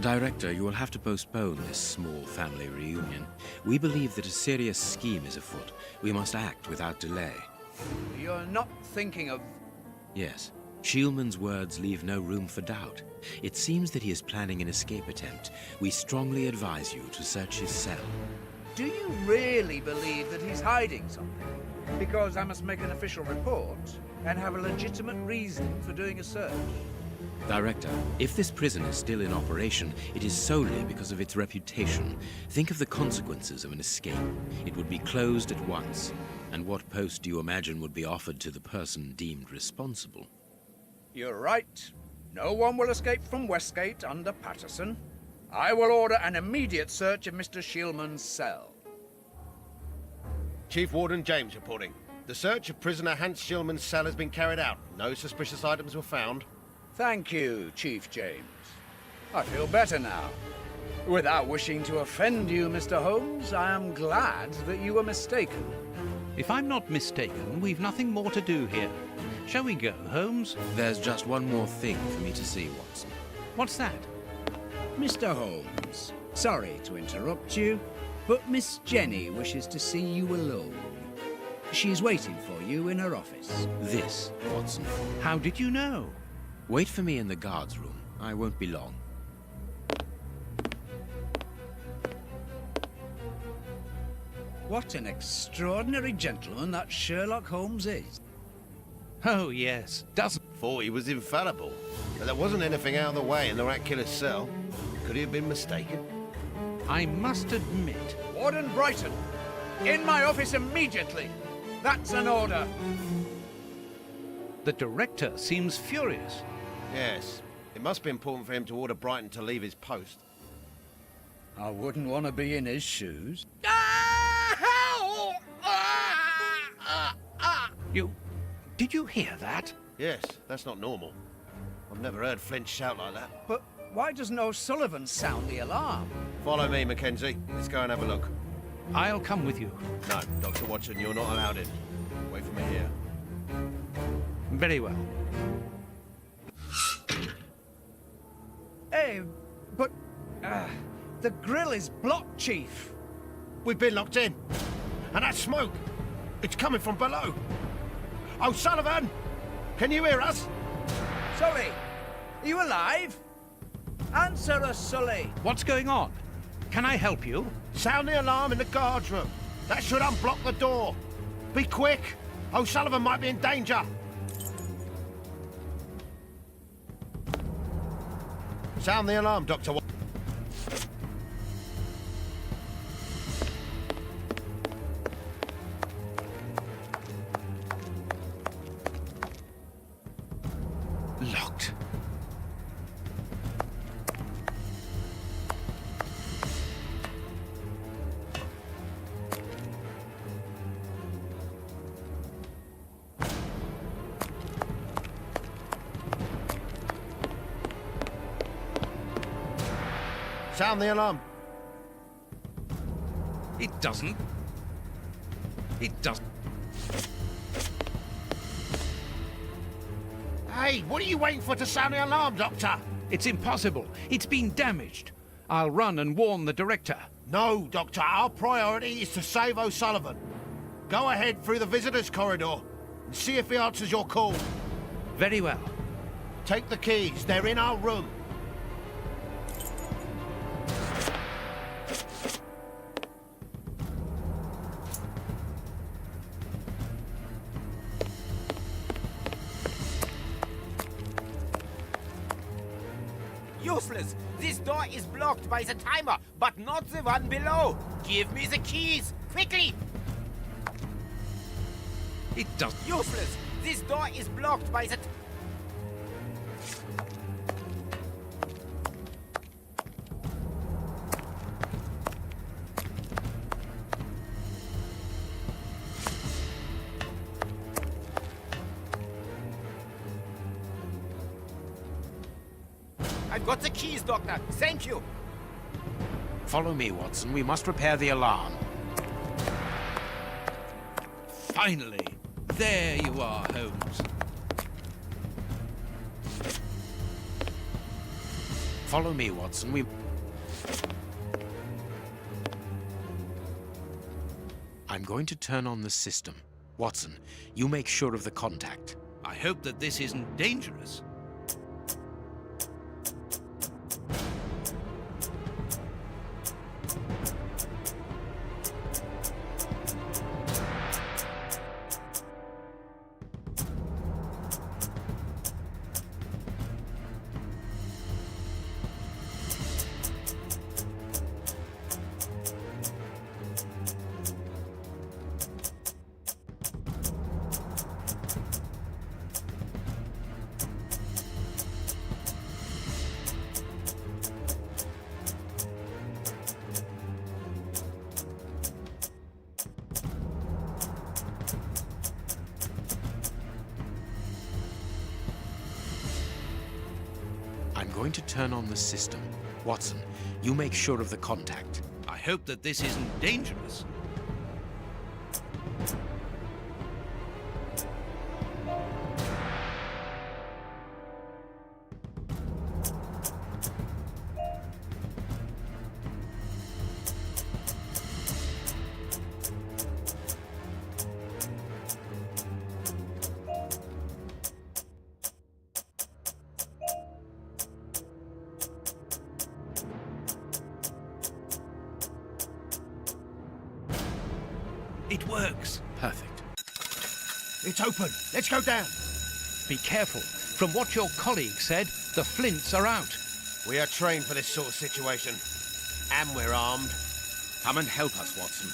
Director, you will have to postpone this small family reunion. We believe that a serious scheme is afoot. We must act without delay. You're not thinking of... Yes. Shielman's words leave no room for doubt. It seems that he is planning an escape attempt. We strongly advise you to search his cell. Do you really believe that he's hiding something? Because I must make an official report and have a legitimate reason for doing a search. Director, if this prison is still in operation, it is solely because of its reputation. Think of the consequences of an escape. It would be closed at once. And what post do you imagine would be offered to the person deemed responsible? You're right. No one will escape from Westgate under Patterson. I will order an immediate search of Mr. Shielman's cell. Chief Warden James reporting. The search of prisoner Hans Shielman's cell has been carried out. No suspicious items were found. Thank you, Chief James. I feel better now. Without wishing to offend you, Mr. Holmes, I am glad that you were mistaken. If I'm not mistaken, we've nothing more to do here. Shall we go, Holmes? There's just one more thing for me to see, Watson. What's that? Mr. Holmes, sorry to interrupt you, but Miss Jenny wishes to see you alone. She's waiting for you in her office. This, Watson. How did you know? Wait for me in the guards' room. I won't be long. What an extraordinary gentleman that Sherlock Holmes is. Oh, yes. Doesn't... Thought he was infallible. But there wasn't anything out of the way in the rat killer's cell. Could he have been mistaken? I must admit... Warden Brighton, in my office immediately. That's an order. The director seems furious. Yes. It must be important for him to order Brighton to leave his post. I wouldn't want to be in his shoes. Did you hear that? Yes, that's not normal. I've never heard Flint shout like that. But why doesn't O'Sullivan sound the alarm? Follow me, Mackenzie. Let's go and have a look. I'll come with you. No, Dr. Watson, you're not allowed in. Wait for me here. Very well. Hey, but... the grill is blocked, Chief. We've been locked in. And that smoke, it's coming from below. O'Sullivan! Can you hear us? Sully, are you alive? Answer us, Sully. What's going on? Can I help you? Sound the alarm in the guards room. That should unblock the door. Be quick. O'Sullivan might be in danger. Sound the alarm, Dr. Sound the alarm. It doesn't. It doesn't. Hey, what are you waiting for to sound the alarm, Doctor? It's impossible. It's been damaged. I'll run and warn the director. No, Doctor. Our priority is to save O'Sullivan. Go ahead through the visitors' corridor and see if he answers your call. Very well. Take the keys. They're in our room. Useless! This door is blocked by the timer, but not the one below. Give me the keys, quickly! It does. Useless! This door is blocked by the... I've got the keys, Doctor. Thank you. Follow me, Watson. We must repair the alarm. Finally. There you are, Holmes. Follow me, Watson. I'm going to turn on the system. Watson, you make sure of the contact. I hope that this isn't dangerous. I'm going to turn on the system. Watson, you make sure of the contact. I hope that this isn't dangerous. It works. Perfect. It's open. Let's go down. Be careful. From what your colleague said, the flints are out. We are trained for this sort of situation. And we're armed. Come and help us, Watson.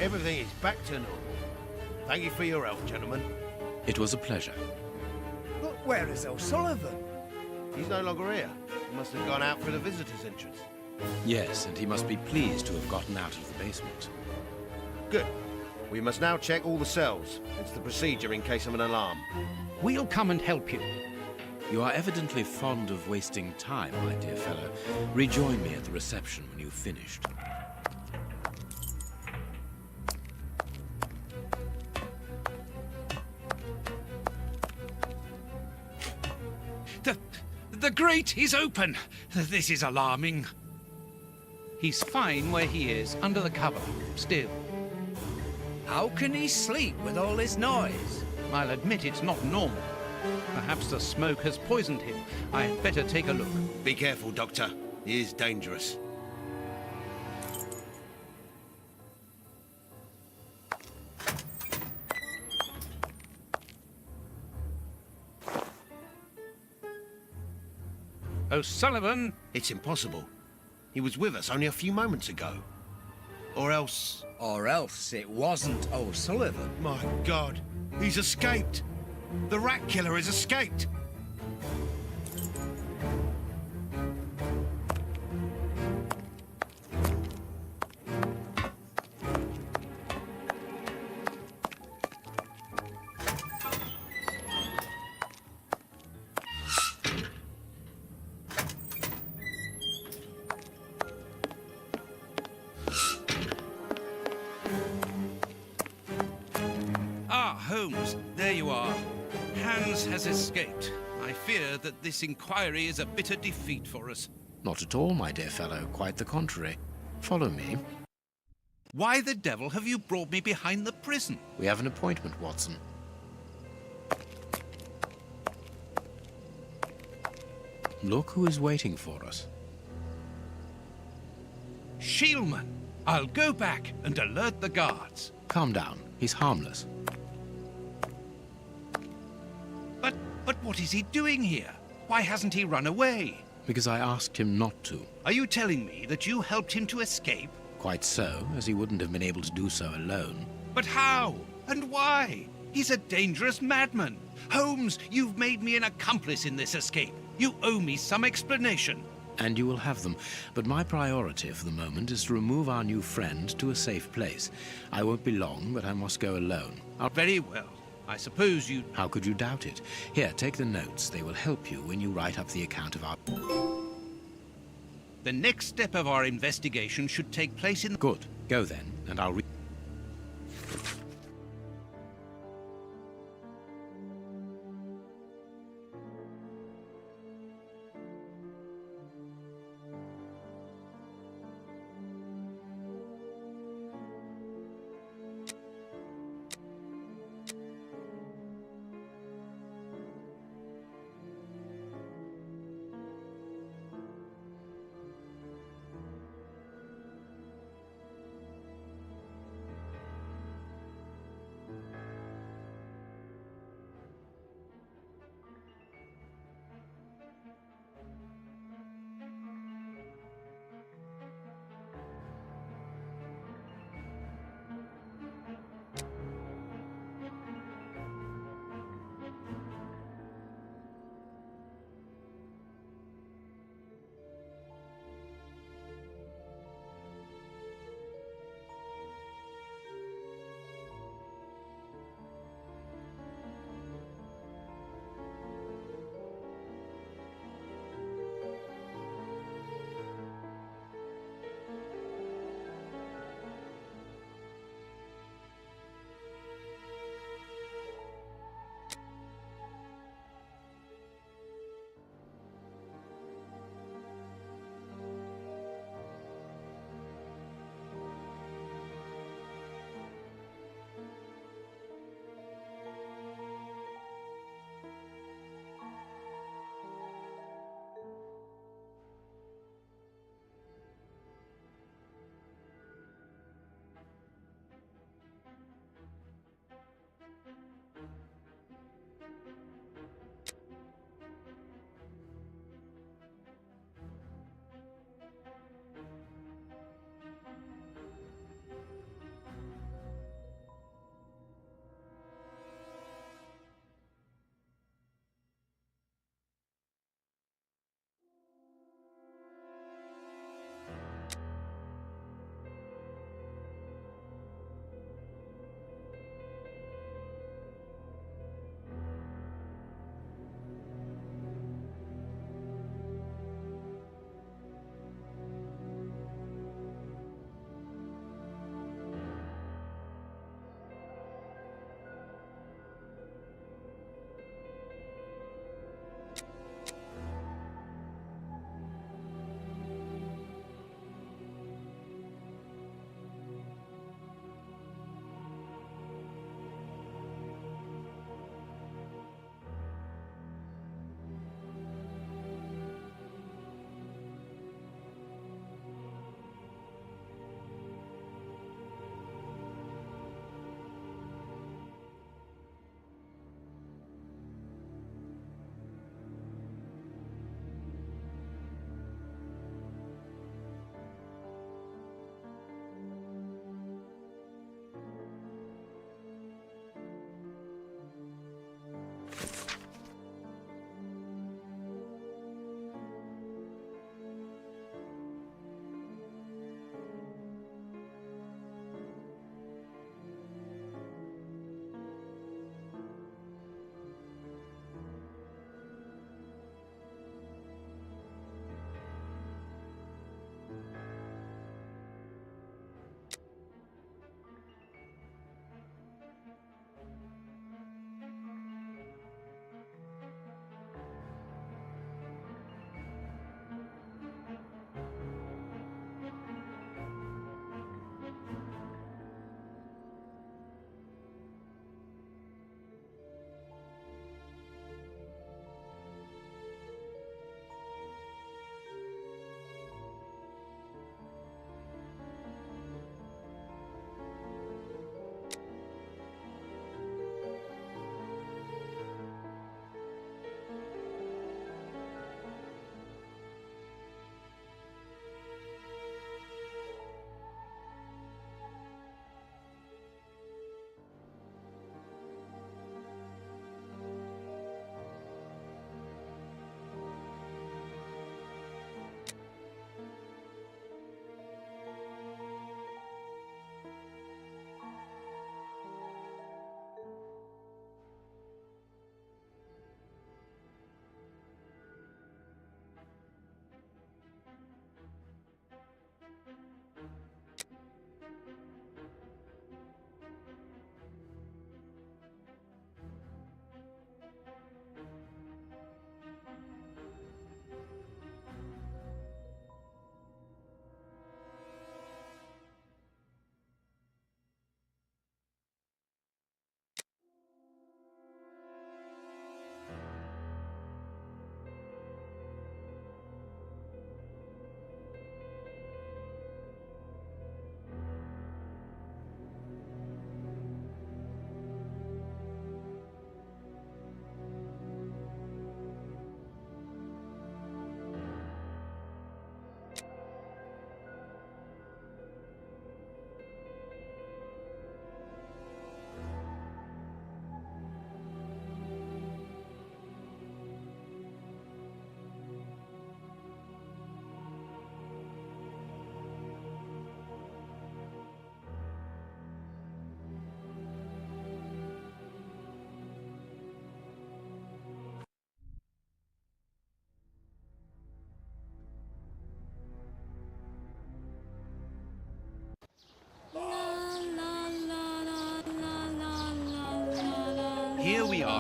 Everything is back to normal. Thank you for your help, gentlemen. It was a pleasure. But where is O'Sullivan? He's no longer here. He must have gone out through the visitor's entrance. Yes, and he must be pleased to have gotten out of the basement. Good. We must now check all the cells. It's the procedure in case of an alarm. We'll come and help you. You are evidently fond of wasting time, my dear fellow. Rejoin me at the reception when you've finished. The grate is open. This is alarming. He's fine where he is, under the cover, still. How can he sleep with all this noise? I'll admit it's not normal. Perhaps the smoke has poisoned him. I had better take a look. Be careful, Doctor. He is dangerous. O'Sullivan! It's impossible. He was with us only a few moments ago. Or else... Or else it wasn't O'Sullivan. My God, he's escaped. The rat killer has escaped. you are. Hans has escaped. I fear that this inquiry is a bitter defeat for us. Not at all, my dear fellow. Quite the contrary. Follow me. Why the devil have you brought me behind the prison? We have an appointment, Watson. Look who is waiting for us. Shielman! I'll go back and alert the guards. Calm down. He's harmless. But what is he doing here? Why hasn't he run away? Because I asked him not to. Are you telling me that you helped him to escape? Quite so, as he wouldn't have been able to do so alone. But how? And why? He's a dangerous madman. Holmes, you've made me an accomplice in this escape. You owe me some explanation. And you will have them. But my priority for the moment is to remove our new friend to a safe place. I won't be long, but I must go alone. Very well. I suppose you... How could you doubt it? Here, take the notes. They will help you when you write up the account of our... The next step of our investigation should take place in... Good. Go then, and I'll read...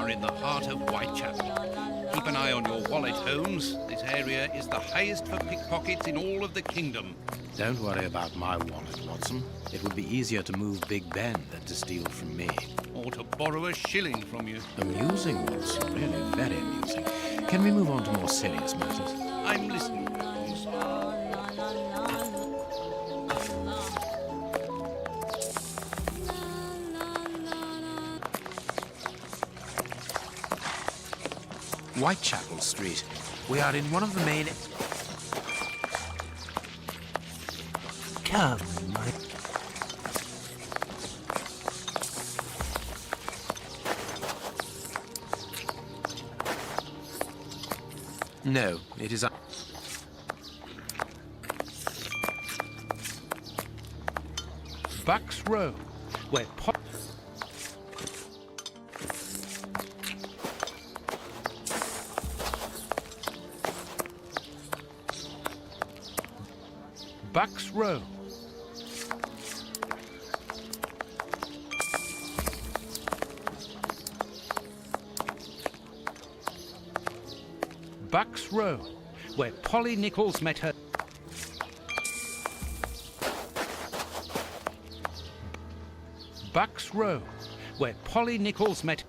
are in the heart of Whitechapel. Keep an eye on your wallet, Holmes. This area is the highest for pickpockets in all of the kingdom. Don't worry about my wallet, Watson. It would be easier to move Big Ben than to steal from me. Or to borrow a shilling from you. Amusing, Watson. Really very amusing. Can we move on to more serious matters? I'm listening, Holmes. Whitechapel Street. We are in one of the main... Come, my... No, it is... Bucks Row, where Bucks Row. Bucks Row, where Polly Nichols met her... Bucks Row, where Polly Nichols met...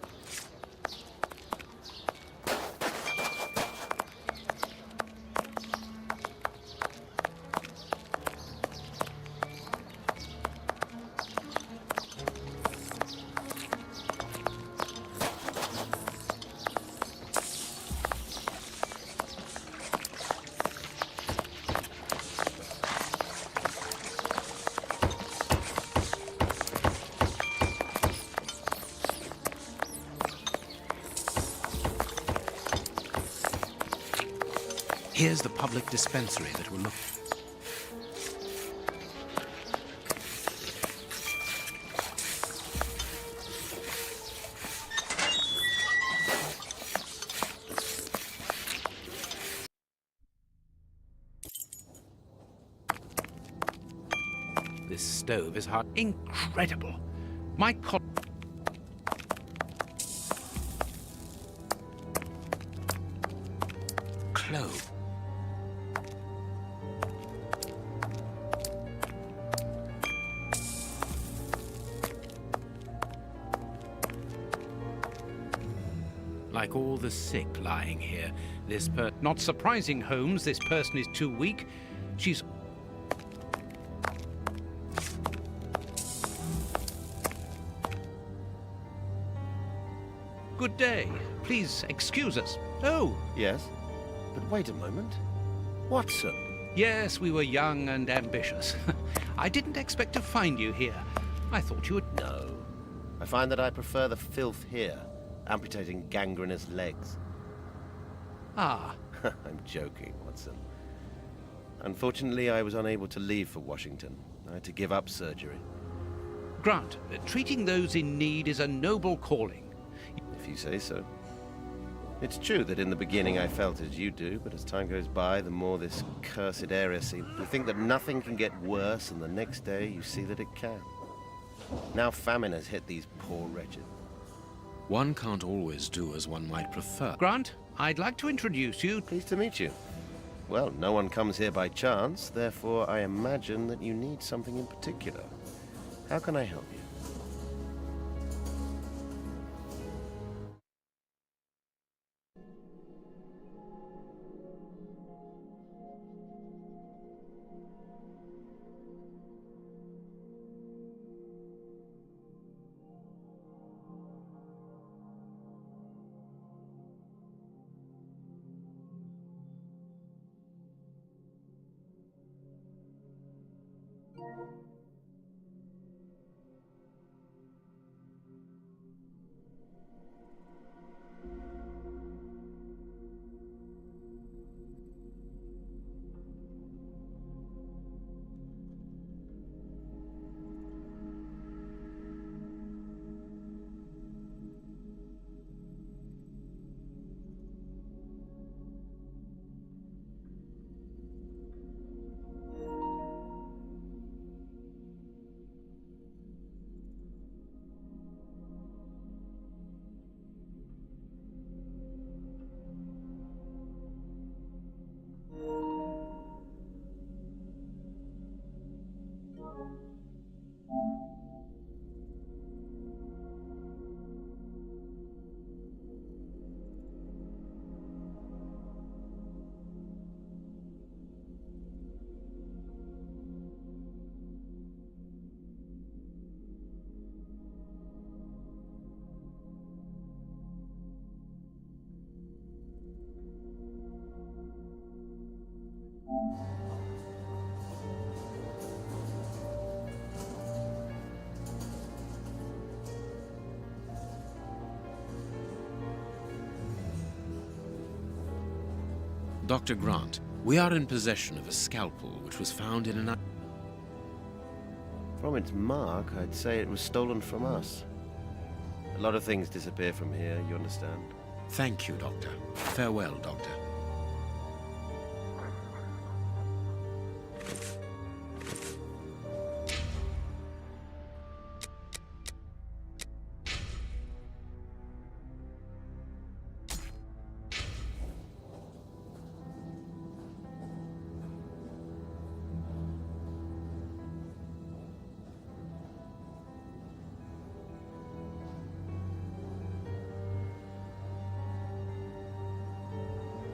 Here's the public dispensary that will look... This stove is hot. Incredible. My clove. Like all the sick lying here, Not surprising, Holmes, this person is too weak. She's... Good day. Please excuse us. Oh! Yes? But wait a moment. Watson? Yes, we were young and ambitious. I didn't expect to find you here. I thought you would... No. I find that I prefer the filth here. Amputating gangrenous legs. Ah. I'm joking, Watson. Unfortunately, I was unable to leave for Washington. I had to give up surgery. Grant, treating those in need is a noble calling. If you say so. It's true that in the beginning I felt as you do, but as time goes by, the more this cursed area seems... You think that nothing can get worse, and the next day you see that it can. Now famine has hit these poor wretches. One can't always do as one might prefer. Grant, I'd like to introduce you. Pleased to meet you. Well, no one comes here by chance, therefore I imagine that you need something in particular. How can I help you? Dr. Grant, we are in possession of a scalpel which was found in an... From its mark, I'd say it was stolen from us. A lot of things disappear from here, you understand? Thank you, Doctor. Farewell, Doctor.